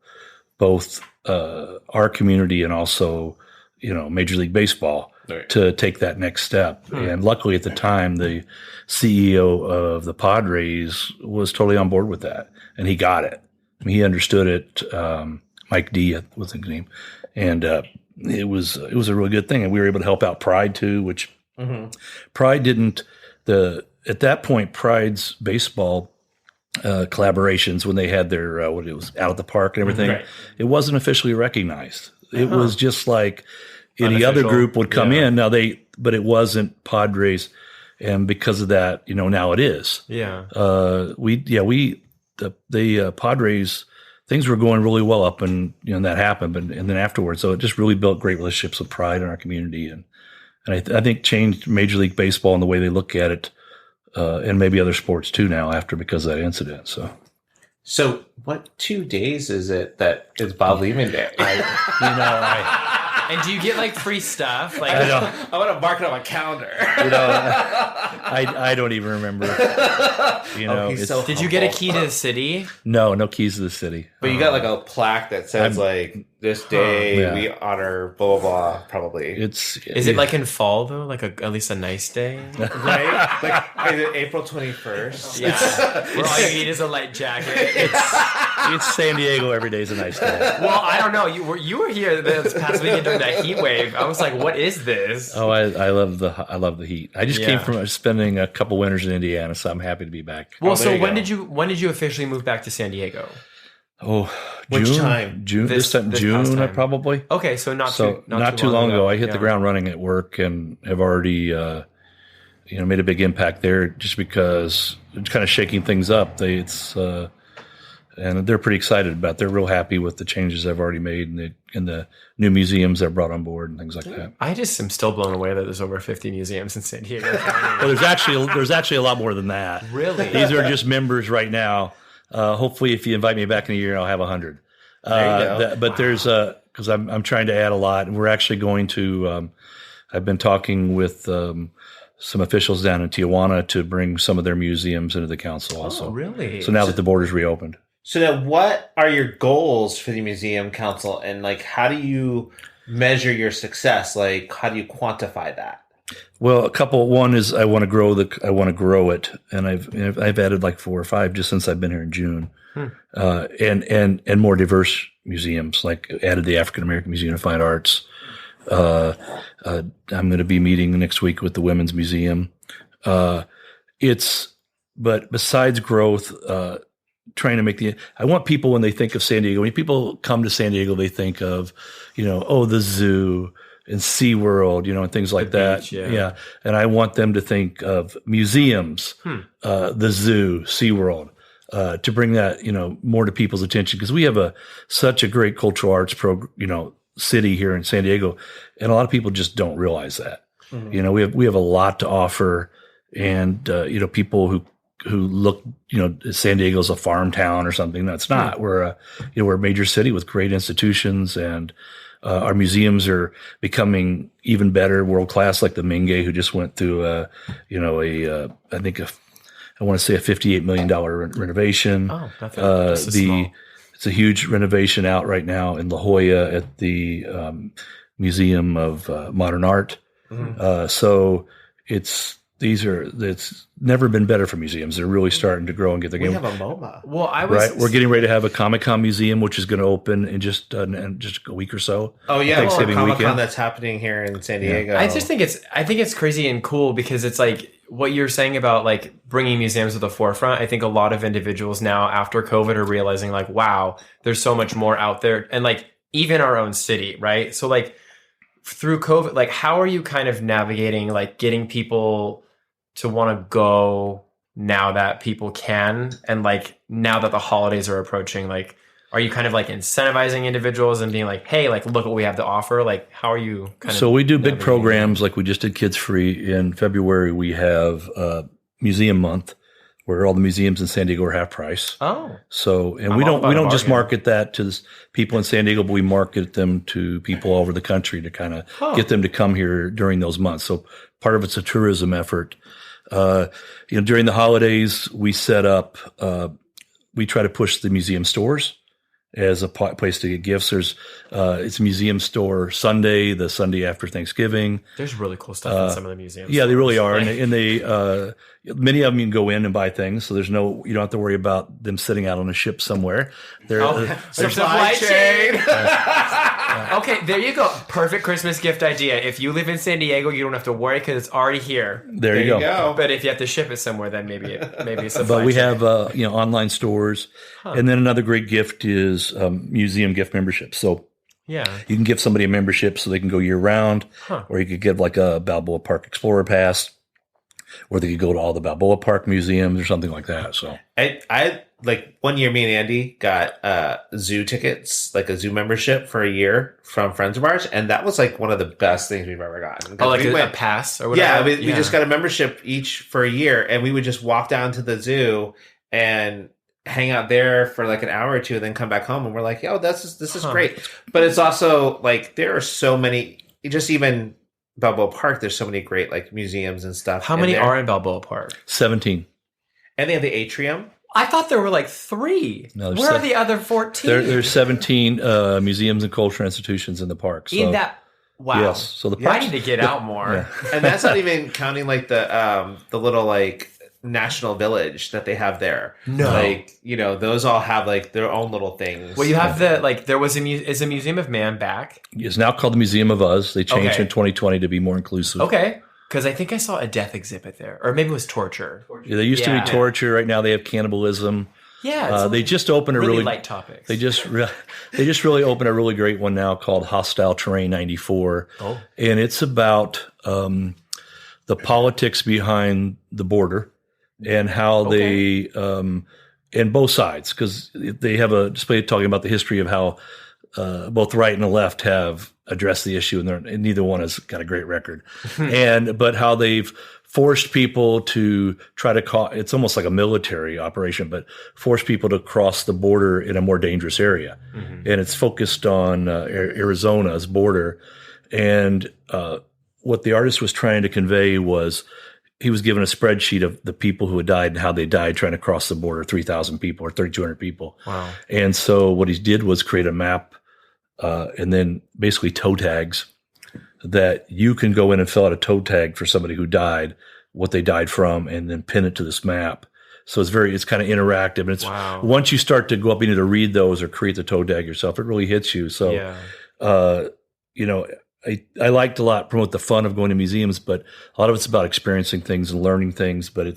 both, our community and also, Major League Baseball. Right. To take that next step. And luckily at the time, the CEO of the Padres was totally on board with that, and he got it. I mean, he understood it. Mike D was his name. And it was a really good thing. And we were able to help out Pride too, which Pride didn't, at that point, Pride's baseball collaborations, when they had their, it was out at the park and everything, it wasn't officially recognized. It was just like, any other group would come in. Now but it wasn't Padres. and because of that, now it is. Yeah. The Padres, things were going really well up and that happened, and then afterwards, so it just really built great relationships with pride in our community, and I think changed Major League Baseball and the way they look at it, and maybe other sports too now because of that incident. So what 2 days is it that is Bob Lehman Day? And do you get like free stuff? Like I want to mark it on my calendar. I don't even remember. Did you get a key to the city? No keys to the city. But you got like a plaque that says this day we honor blah blah blah. Probably is it like in fall though? Like at least a nice day, right? Like is it April 21st? Yeah, where all you need is a light jacket. It's San Diego. Every day is a nice day. Well, I don't know. You were here this past weekend during that heat wave. I was like, what is this? Oh, I love the heat. I just came from spending a couple winters in Indiana, so I'm happy to be back. Well, so when did you officially move back to San Diego? Oh, Which time? June. This June, probably. Okay, so not too long ago. I hit the ground running at work and have already, made a big impact there. Just because it's kind of shaking things up. And they're pretty excited about it. They're real happy with the changes I've already made and the new museums I've brought on board and things like that. I just am still blown away that there's over 50 museums in San Diego. Well, there's actually a lot more than that. Really? These are just members right now. Hopefully, if you invite me back in a year, I'll have 100. But there's because I'm trying to add a lot, and we're actually going to. I've been talking with some officials down in Tijuana to bring some of their museums into the council also. Oh, really? So now that the border's reopened. So now, what are your goals for the museum council, and how do you measure your success? How do you quantify that? Well, a couple. One is I want to grow it, and I've added like 4 or 5 just since I've been here in June, and more diverse museums. Like added the African American Museum of Fine Arts. I'm going to be meeting next week with the Women's Museum. But besides growth, trying to make I want people when they think of San Diego. When people come to San Diego, they think of, the zoo and SeaWorld, and things like that. Beach, yeah. And I want them to think of museums, the zoo, SeaWorld, to bring that, more to people's attention. Because we have such a great cultural arts city here in San Diego. And a lot of people just don't realize that. Mm-hmm. We have a lot to offer. And, people who look, San Diego's a farm town or something. That's not. We're a major city with great institutions, and our museums are becoming even better, world class. Like the Mingay, who just went through I want to say a $58 million renovation. Oh, that's small. It's a huge renovation out right now in La Jolla at the Museum of Modern Art. Mm-hmm. So it's never been better for museums. They're really starting to grow and get their game. We have a MoMA. Well, we're getting ready to have a Comic-Con museum, which is going to open in just a week or so. Oh yeah, Thanksgiving Comic-Con that's happening here in San Diego. Yeah. I think it's crazy and cool because it's like what you're saying about like bringing museums to the forefront. I think a lot of individuals now after COVID are realizing like, wow, there's so much more out there, and like even our own city, right? So like through COVID, like how are you kind of navigating like getting people to want to go now that people can, and like now that the holidays are approaching, like are you kind of like incentivizing individuals and being like, hey, like look what we have to offer? Like how are you So we do big programs like we just did Kids Free in February. We have Museum Month where all the museums in San Diego are half price. Oh. So we don't just market that to people in San Diego, but we market them to people all over the country to kind of get them to come here during those months. So part of it's a tourism effort. During the holidays, we set up, we try to push the museum stores as a place to get gifts. It's a museum store Sunday, the Sunday after Thanksgiving. There's really cool stuff in some of the museums. Yeah, they really are. And they many of them you can go in and buy things. So you don't have to worry about them sitting out on a ship somewhere. Supply chain. Okay, there you go. Perfect Christmas gift idea. If you live in San Diego, you don't have to worry because it's already here. There you go. But if you have to ship it somewhere, then maybe it's supply But we chain. have online stores, and then another great gift is museum gift membership. So you can give somebody a membership so they can go year round, or you could give like a Balboa Park Explorer pass. or they could go to all the Balboa Park museums or something like that. So I like one year, me and Andy got zoo tickets, like a zoo membership for a year from friends of ours, and that was like one of the best things we've ever gotten. Oh, like a pass or whatever? Yeah, we just got a membership each for a year, and we would just walk down to the zoo and hang out there for like an hour or two, and then come back home, and we're like, "Yo, this is great." But it's also like there are so many, just even Balboa Park. There's so many great like museums and stuff. How many are in Balboa Park? 17. And they have the atrium. I thought there were like 3. No, where are the other 14? There's 17 museums and cultural institutions in the park. So. In that, wow. Yes. So the parks, I need to get out more. Yeah. And that's not even counting like the little like national village that they have there. No, like those all have like their own little things. Well, you have there was is a Museum of Man back. It's now called the Museum of Us. They changed in 2020 to be more inclusive. Okay. Because I think I saw a death exhibit there. Or maybe it was torture. Yeah, they used to be torture. Right now they have cannibalism. Yeah. They just opened a really light topics. They just really opened a really great one now called Hostile Terrain 94. Oh. And it's about the politics behind the border and how they and both sides, because they have a display talking about the history of how both right and the left have addressed the issue, and neither one has got a great record. But how they've forced people to try to it's almost like a military operation, but force people to cross the border in a more dangerous area. Mm-hmm. And it's focused on Arizona's border. And what the artist was trying to convey was he was given a spreadsheet of the people who had died and how they died trying to cross the border, 3,000 people or 3,200 people. Wow. And so what he did was create a map and then basically toe tags that you can go in and fill out a toe tag for somebody who died, what they died from, and then pin it to this map. So it's kind of interactive. And it's once you start to go up, you need to read those or create the toe tag yourself. It really hits you. So, I liked a lot promote the fun of going to museums, but a lot of it's about experiencing things and learning things. But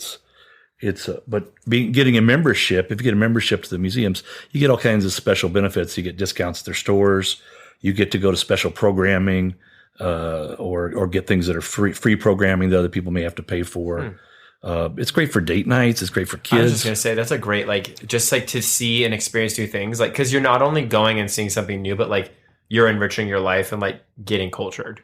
getting a membership. If you get a membership to the museums, you get all kinds of special benefits. You get discounts at their stores. You get to go to special programming, or get things that are free programming that other people may have to pay for. It's great for date nights. It's great for kids. I was just going to say that's a great, just to see and experience new things. Cause you're not only going and seeing something new, but you're enriching your life and getting cultured.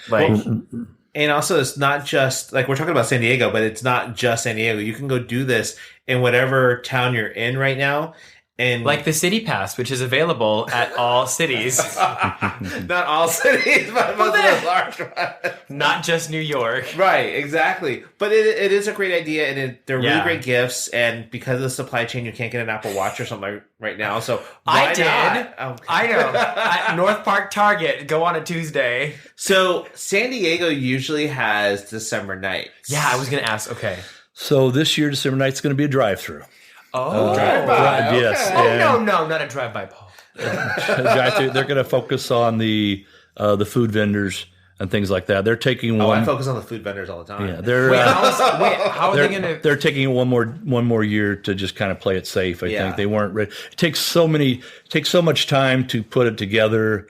And also it's not just we're talking about San Diego, but it's not just San Diego. You can go do this in whatever town you're in right now. And the City Pass, which is available at all cities. Not all cities, but most of the large ones. Not just New York. Right, exactly. But it is a great idea, and they're really great gifts. And because of the supply chain, you can't get an Apple Watch or something right now. So I did. Oh. I know. At North Park Target, go on a Tuesday. So San Diego usually has December nights. Yeah, I was going to ask. Okay. So this year, December night's going to be a drive-through. Oh, drive-by. Yes. Okay. Oh, no, not a drive-by, Paul. Drive-through. They're going to focus on the food vendors and things like that. They're taking I focus on the food vendors all the time. Yeah, they're how are they going to? They're taking one more year to just kind of play it safe. I think they weren't ready. It takes so much time to put it together.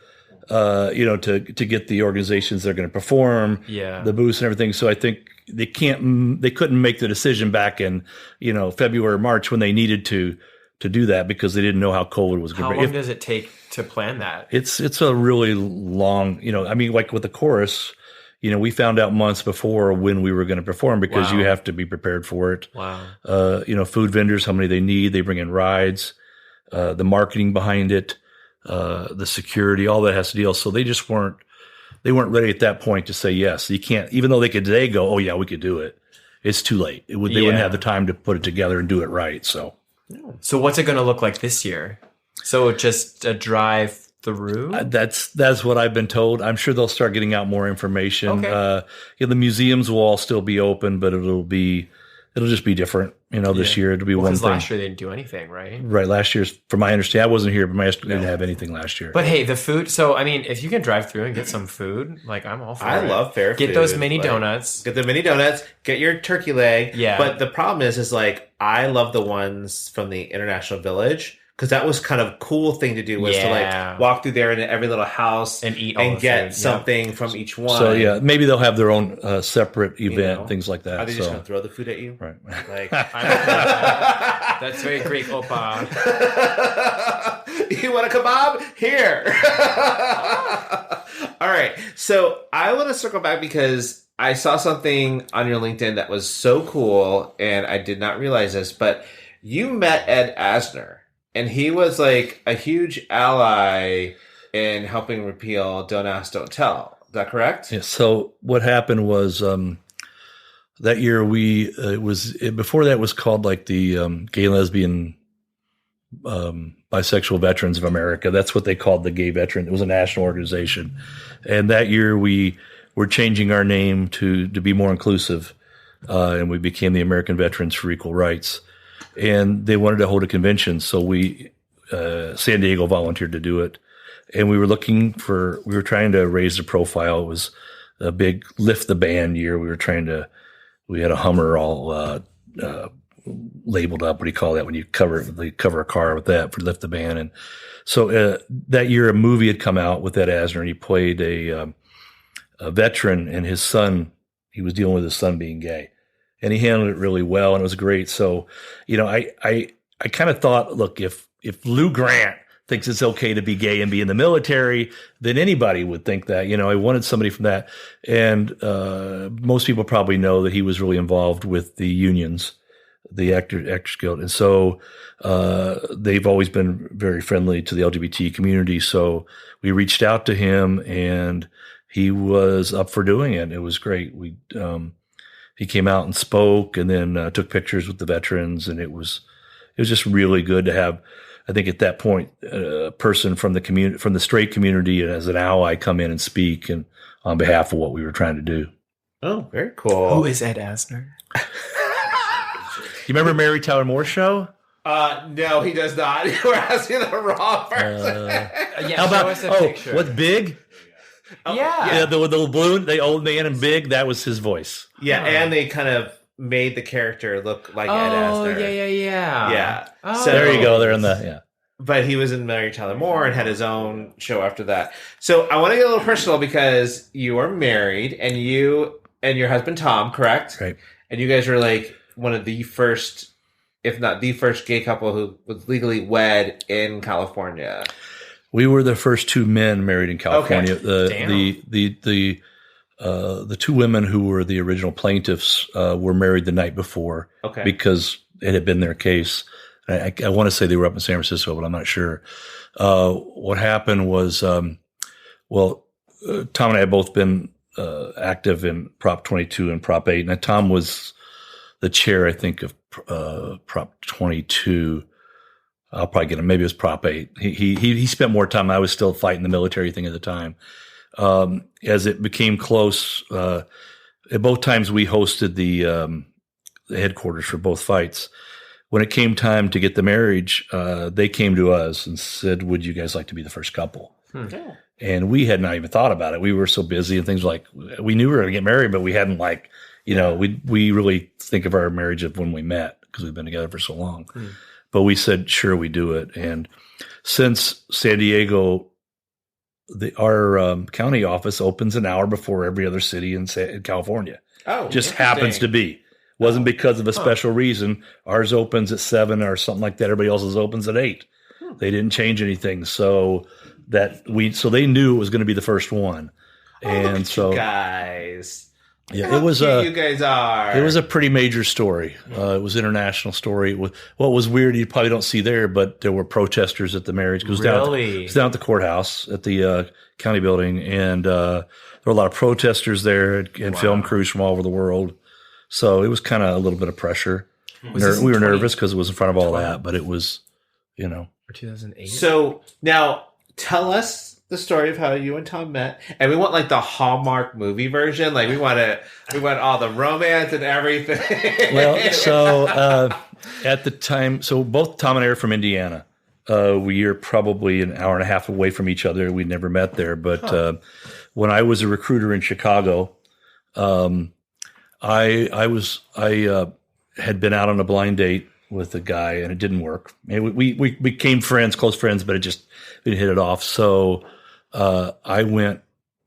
To get the organizations that are going to perform, the booths and everything. So I think they couldn't make the decision back in, February or March when they needed to do that because they didn't know how COVID was going to be. How long does it take to plan that? It's a really long, with the chorus, we found out months before when we were going to perform because you have to be prepared for it. Wow. Food vendors, how many they need, they bring in rides, the marketing behind it. The security, all that has to deal. So they just weren't ready at that point to say yes. You can't, even though they could today go, oh yeah, we could do it. It's too late. They wouldn't have the time to put it together and do it right. So what's it going to look like this year? So just a drive through? That's what I've been told. I'm sure they'll start getting out more information. Okay. The museums will all still be open, but it'll just be different. This year it'll be one thing. Last year they didn't do anything, right? Right. Last year's, from my understanding, I wasn't here, but my understanding didn't have anything last year. But hey, the food. So if you can drive through and get some food, I'm all for it. I love fair food. Get those mini donuts. Get the mini donuts. Get your turkey leg. Yeah. But the problem is I love the ones from the International Village because that was kind of a cool thing to do was to like walk through there in every little house and eat all and the get food. something from each one. So yeah, maybe they'll have their own separate event, things like that. Are they just going to throw the food at you? Right. Like, that's very Greek, Opa. You want a kebab? Here. All right. So I want to circle back because I saw something on your LinkedIn that was so cool, and I did not realize this, but you met Ed Asner, and he was like a huge ally in helping repeal Don't Ask, Don't Tell. Is that correct? Yeah. So what happened was that year before that was called like the Gay, Lesbian, Bisexual Veterans of America. That's what they called the Gay Veteran. It was a national organization, and that year we were changing our name to be more inclusive, and we became the American Veterans for Equal Rights. And they wanted to hold a convention, so San Diego volunteered to do it. And we were trying to raise the profile. It was a big lift the ban year. We had a Hummer all labeled up. What do you call that when you cover a car with that for lift the ban? And so that year a movie had come out with Ed Asner, and he played a veteran, and his son. He was dealing with his son being gay, and he handled it really well, and it was great. So, I kind of thought, look, if Lou Grant thinks it's okay to be gay and be in the military, then anybody would think that. I wanted somebody from that, and most people probably know that he was really involved with the unions, the Actors Guild, and so they've always been very friendly to the LGBT community. So we reached out to him, and he was up for doing it. It was great. He came out and spoke, and then took pictures with the veterans, and it was just really good to have. I think at that point, a person from the community, from the straight community, as an ally, come in and speak and on behalf of what we were trying to do. Oh, very cool. Who is Ed Asner? You remember Mary Tyler Moore's show? No, he does not. We're asking the wrong person. How about picture. What's Big? Yeah, the balloon, the old man and Big. That was his voice. Yeah, and they kind of made the character look like Ed Asner. Yeah. Oh. So there you go. They're in the But he was in Mary Tyler Moore and had his own show after that. So I want to get a little personal because you are married, and you and your husband Tom, correct? Right. And you guys were like one of the first, if not the first, gay couple who was legally wed in California. We were the first two men married in California. Okay. The two women who were the original plaintiffs were married the night before, because it had been their case. I want to say they were up in San Francisco, but I'm not sure. What happened was, Tom and I have both been active in Prop 22 and Prop 8. And Tom was the chair, I think, of Prop 22. I'll probably get him. Maybe it was Prop 8. He spent more time. I was still fighting the military thing at the time. As it became close, at both times we hosted the headquarters for both fights. When it came time to get the marriage, they came to us and said, "Would you guys like to be the first couple?" Yeah. And we had not even thought about it. We were so busy and things like, we knew we were going to get married, but we hadn't we really think of our marriage of when we met because we've been together for so long. But we said, sure, we do it. And since San Diego, our county office opens an hour before every other city in California. Oh, just happens to be. Wasn't because of a special reason. Ours opens at 7 or something like that. Everybody else's opens at 8. They didn't change anything. So they knew it was going to be the first one. And so, you guys. Yeah, it was you guys are. It was a pretty major story. It was an international story. What was weird, you probably don't see there, but there were protesters at the marriage. It was down at the courthouse at the county building, and there were a lot of protesters there and film crews from all over the world. So it was kind of a little bit of pressure. We were nervous because it was in front of all that, but it was, Or 2008. So now tell us the story of how you and Tom met, and we want like the Hallmark movie version. Like we want all the romance and everything. Well, so at the time, so both Tom and I are from Indiana. We are probably an hour and a half away from each other. We never met there, but when I was a recruiter in Chicago, I had been out on a blind date with a guy, and it didn't work. And we became friends, close friends, but we didn't hit it off. So I went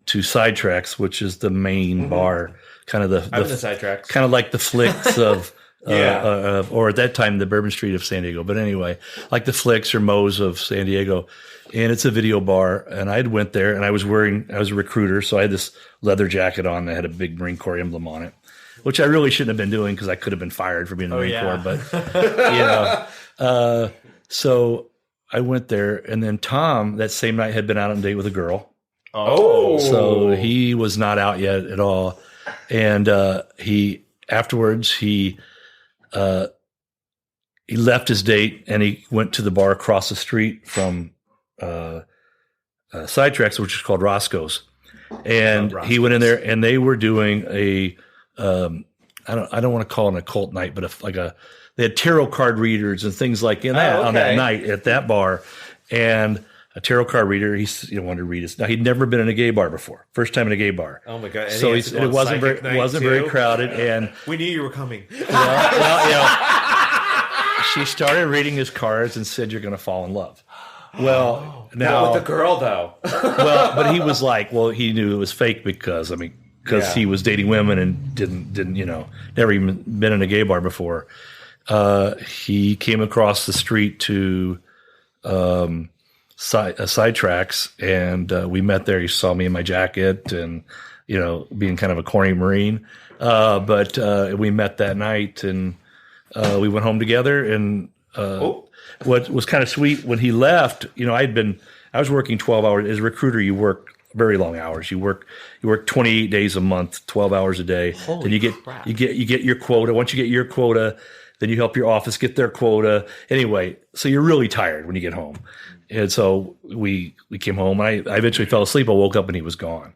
to Sidetracks, which is the main bar, kind of the Sidetracks, kind of like the Flicks of. Or at that time, the Bourbon Street of San Diego. But anyway, like the Flicks or Moe's of San Diego. And it's a video bar. And I went there and I was a recruiter. So I had this leather jacket on that had a big Marine Corps emblem on it, which I really shouldn't have been doing because I could have been fired for being in the Marine Corps. But, so I went there. And then Tom, that same night, had been out on a date with a girl. Oh. So he was not out yet at all. And afterwards, he left his date and he went to the bar across the street from Sidetracks, which is called Roscoe's. And he went in there and they were doing I don't want to call it an occult night, but they had tarot card readers and things like on that night at that bar. And a tarot card reader, he wanted to read us. Now, he'd never been in a gay bar before. First time in a gay bar. Oh my God. And so it wasn't very crowded. And we knew you were coming. She started reading his cards and said, "You're going to fall in love." Well, now with the girl though. But he was like, he knew it was fake because he was dating women and didn't never even been in a gay bar before. He came across the street to Sidetracks, and we met there. He saw me in my jacket and being kind of a corny Marine, but we met that night and. We went home together, and what was kind of sweet when he left, I was working 12 hours as a recruiter. You work very long hours. You work 28 days a month, 12 hours a day. Holy and you get your quota. Once you get your quota, then you help your office get their quota. Anyway, so you're really tired when you get home. And so we came home, and I eventually fell asleep. I woke up and he was gone.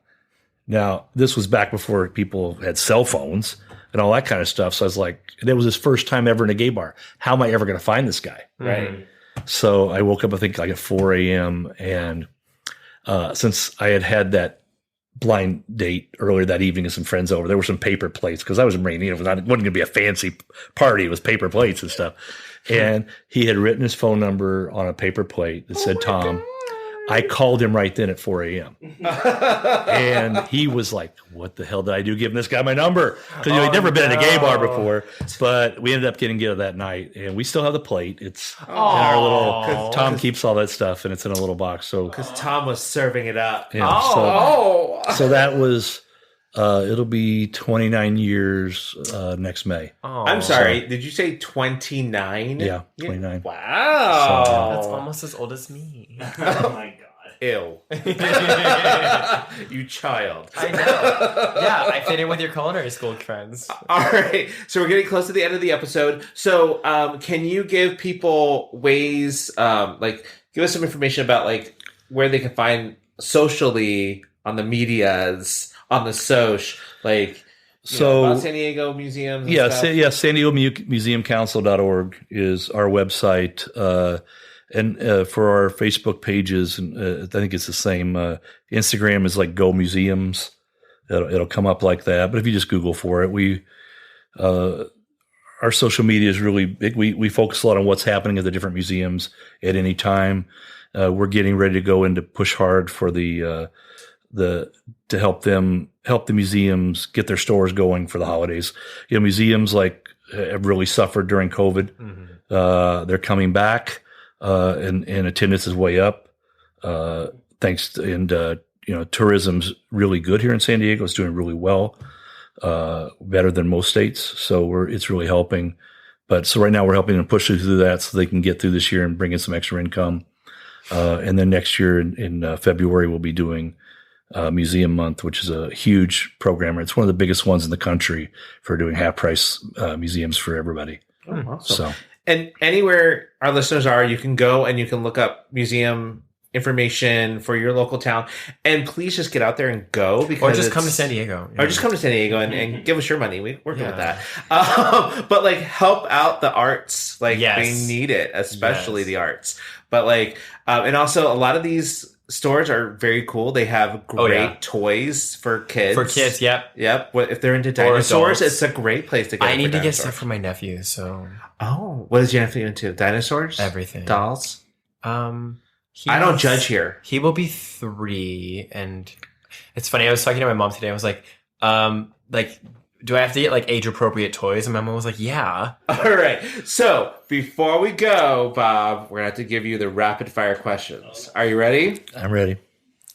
Now, this was back before people had cell phones and all that kind of stuff. So I was like, that was his first time ever in a gay bar. How am I ever going to find this guy? Right. So I woke up, I think, like at 4 a.m. And since I had that blind date earlier that evening and some friends over, there were some paper plates because I was a Marine. It wasn't going to be a fancy party. It was paper plates and stuff. And he had written his phone number on a paper plate that said Tom. God. I called him right then at 4 a.m. And he was like, what the hell did I do giving this guy my number? Because he'd never been in a gay bar before. But we ended up getting together that night. And we still have the plate. It's in our little, Tom keeps all that stuff and it's in a little box. So because Tom was serving it up. Yeah, so that was, it'll be 29 years next May. I'm sorry. Did you say 29? Yeah, 29. Wow. So, that's almost as old as me. Oh my God. Ew. You child. I know. Yeah, I fit in with your culinary school friends. All right. So we're getting close to the end of the episode. So can you give people ways, give us some information about where they can find socially on the medias, on the soch, about San Diego museums. San Diego Museumcouncil.org is our website. And for our Facebook pages, and I think it's the same. Instagram is Go Museums. It'll come up like that. But if you just Google for it, our social media is really big. We focus a lot on what's happening at the different museums at any time. We're getting ready to go into push hard for to help the museums get their stores going for the holidays. Museums have really suffered during COVID. Mm-hmm. They're coming back. And attendance is way up. Thanks to, tourism's really good here in San Diego. It's doing really well, better than most states. So it's really helping. But so right now we're helping them push through that so they can get through this year and bring in some extra income. And then next year in February, we'll be doing Museum Month, which is a huge program. It's one of the biggest ones in the country for doing half price museums for everybody. Oh, awesome. And anywhere our listeners are, you can go and you can look up museum information for your local town. And please just get out there and go. Or just come to San Diego. Or just come to San Diego and give us your money. We're good with that. But help out the arts. They need it, especially the arts. But and also a lot of these stores are very cool. They have great toys for kids. For kids, yep. Yep. If they're into dinosaurs, adults. it's a great place to get. I need to get stuff for my nephew. So, what is your nephew into? Dinosaurs? Everything. Dolls? I don't He's- judge here. He will be 3, and it's funny. I was talking to my mom today. I was like, do I have to get like age appropriate toys? And my mom was like, yeah. All right. So before we go, Bob, we're gonna have to give you the rapid fire questions. Are you ready? I'm ready.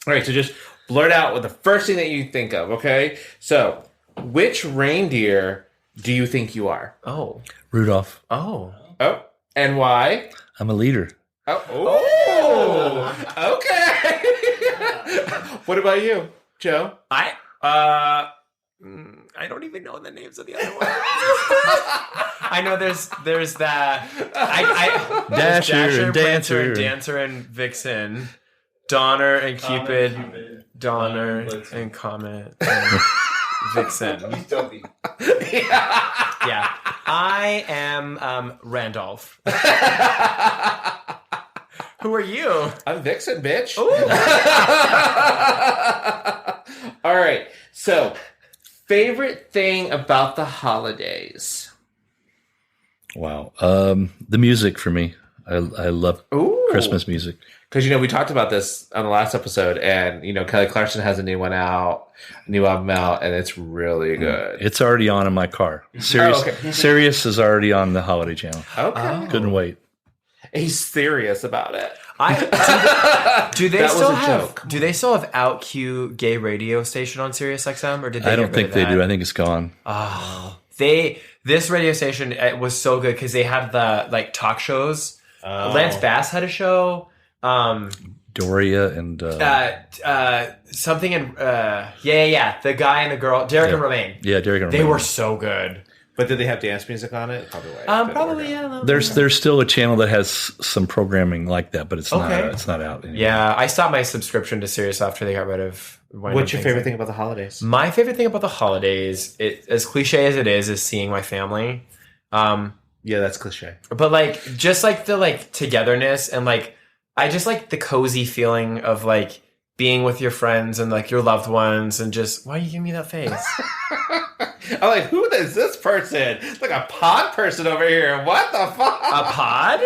All right. So just blurt out with the first thing that you think of. Okay. So, which reindeer do you think you are? Oh, Rudolph. oh, And why? I'm a leader. Okay. What about you, Joe? I don't even know the names of the other ones. I know there's that Dasher and Prancer, Dancer. Dancer and Vixen, Donner and Cupid, Donner and Comet, and Vixen. Yeah, I am Randolph. Who are you? I'm Vixen, bitch. All right. So, favorite thing about the holidays? Wow. The music for me. I love Christmas music. Because, we talked about this on the last episode, and, Kelly Clarkson has a new album out, and it's really good. It's already on in my car. Sirius is already on the holiday channel. Okay. Couldn't wait. He's serious about it. Do they That was still a have? joke. Do they still have OutQ gay radio station on Sirius XM, or did they? I don't think they do. I think it's gone. Oh, this radio station was so good because they had the like talk shows. Lance Bass had a show. Doria and Something in the guy and the girl, Derek and Romaine. Yeah, Derek and They Romaine. were so good. But did they have dance music on it? Probably. Probably yeah. There's still a channel that has some programming like that, but it's not out anymore. Yeah, I stopped my subscription to Sirius after they got rid of. What's your favorite thing about the holidays? My favorite thing about the holidays, as cliche as it is seeing my family. Yeah, that's cliche. But like, just like the like togetherness and like, I just like the cozy feeling of like being with your friends and like your loved ones and just, why are you giving me that face? I'm like, who is this person? It's like a pod person over here. What the fuck? A pod?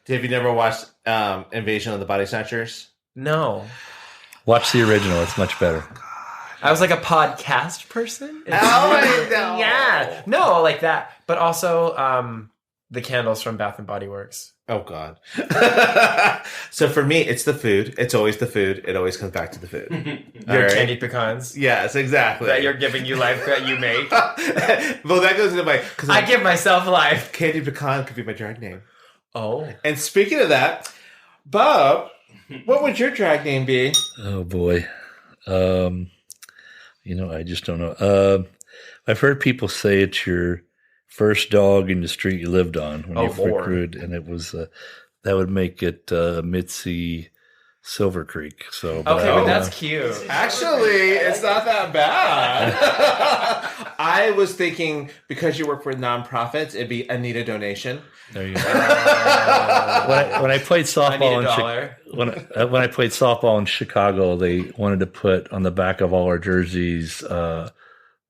Have you never watched Invasion of the Body Snatchers? No. Watch the original. It's much better. I was like a podcast person. Oh, I know. Yeah. No, like that. But also the candles from Bath and Body Works. Oh, God. So for me, it's the food. It's always the food. It always comes back to the food. Your candied pecans. Yes, exactly. That you're giving you life that you make. Well, that goes into my... I give myself life. Candied pecan could be my drag name. Oh. And speaking of that, Bob, what would your drag name be? Oh, boy. I just don't know. I've heard people say it's your first dog in the street you lived on when you Lord. recruited, and it was that would make it Mitzi Silver Creek. So, But that's cute. Actually, it's not that bad. I was thinking because you work for nonprofits, it'd be Anita Donation. There you go. When I played softball when I played softball in Chicago, they wanted to put on the back of all our jerseys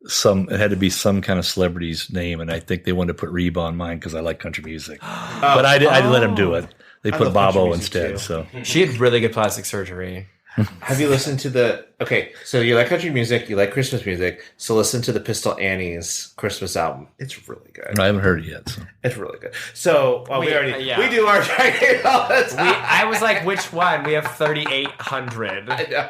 it had to be some kind of celebrity's name, and I think they wanted to put Reba on mine because I like country music. But I let them do it. They put love country Bobo music instead. too. So She had really good plastic surgery. Have you listened to so you like country music, you like Christmas music, so listen to the Pistol Annie's Christmas album. It's really good. I haven't heard it yet. So. It's really good. So we do our drag name all the time. I was like, which one? We have 3,800. I know.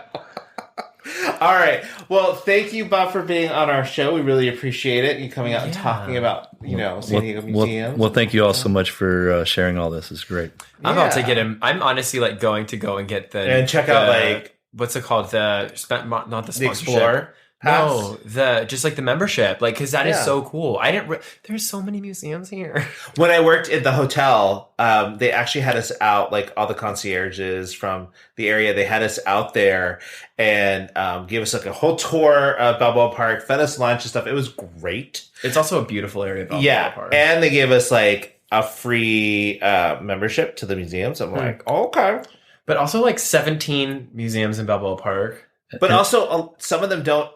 All right. Well, thank you, Bob, for being on our show. We really appreciate it. You coming out and talking about, San Diego museums. Well, thank you all so much for sharing all this. It's great. I'm about to get him. I'm honestly like going to go and get the and check out like what's it called? Not the sponsorship. Explorer. No, just like the membership, like because that is so cool. I didn't. There's so many museums here. When I worked at the hotel, they actually had us out, like all the concierges from the area. They had us out there and gave us like a whole tour of Balboa Park, fed us lunch and stuff. It was great. It's also a beautiful area. Balboa Park. And they gave us like a free membership to the museums. I'm like, okay. But also like 17 museums in Balboa Park. But also, some of them don't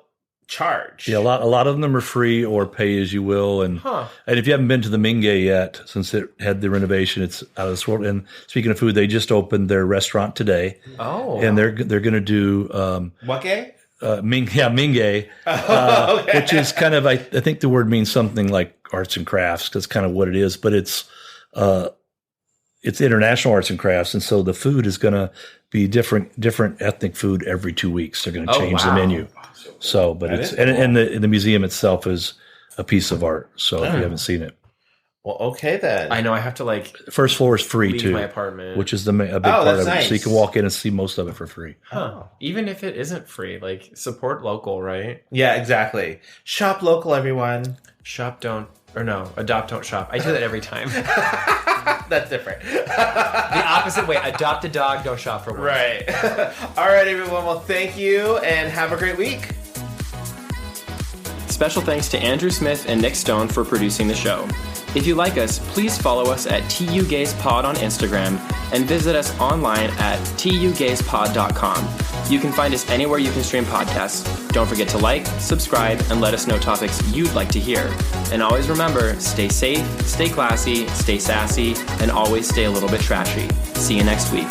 charge. Yeah, a lot of them are free or pay as you will. And if you haven't been to the Mingay yet, since it had the renovation, it's out of this world. And speaking of food, they just opened their restaurant today. Oh, and they're going to do Wake? Mingay, Okay. which is kind of I think the word means something like arts and crafts. That's kind of what it is, but it's international arts and crafts, and so the food is going to be different ethnic food every 2 weeks. They're going to change the menu. So, but it's cool. and the museum itself is a piece of art. So if you haven't seen it, well, okay then. I know I have to like first floor is free leave too, my apartment, which is a big part of nice. it. So you can walk in and see most of it for free. Even if it isn't free, like support local, right? Yeah, exactly. Shop local, everyone. Shop don't, or no, adopt don't shop. I do that every time. That's different. The opposite way. Adopt a dog, don't shop for one. Right. All right, everyone. Well, thank you and have a great week. Special thanks to Andrew Smith and Nick Stone for producing the show. If you like us, please follow us at tugayspod on Instagram and visit us online at tugayspod.com. You can find us anywhere you can stream podcasts. Don't forget to like, subscribe, and let us know topics you'd like to hear. And always remember, stay safe, stay classy, stay sassy, and always stay a little bit trashy. See you next week.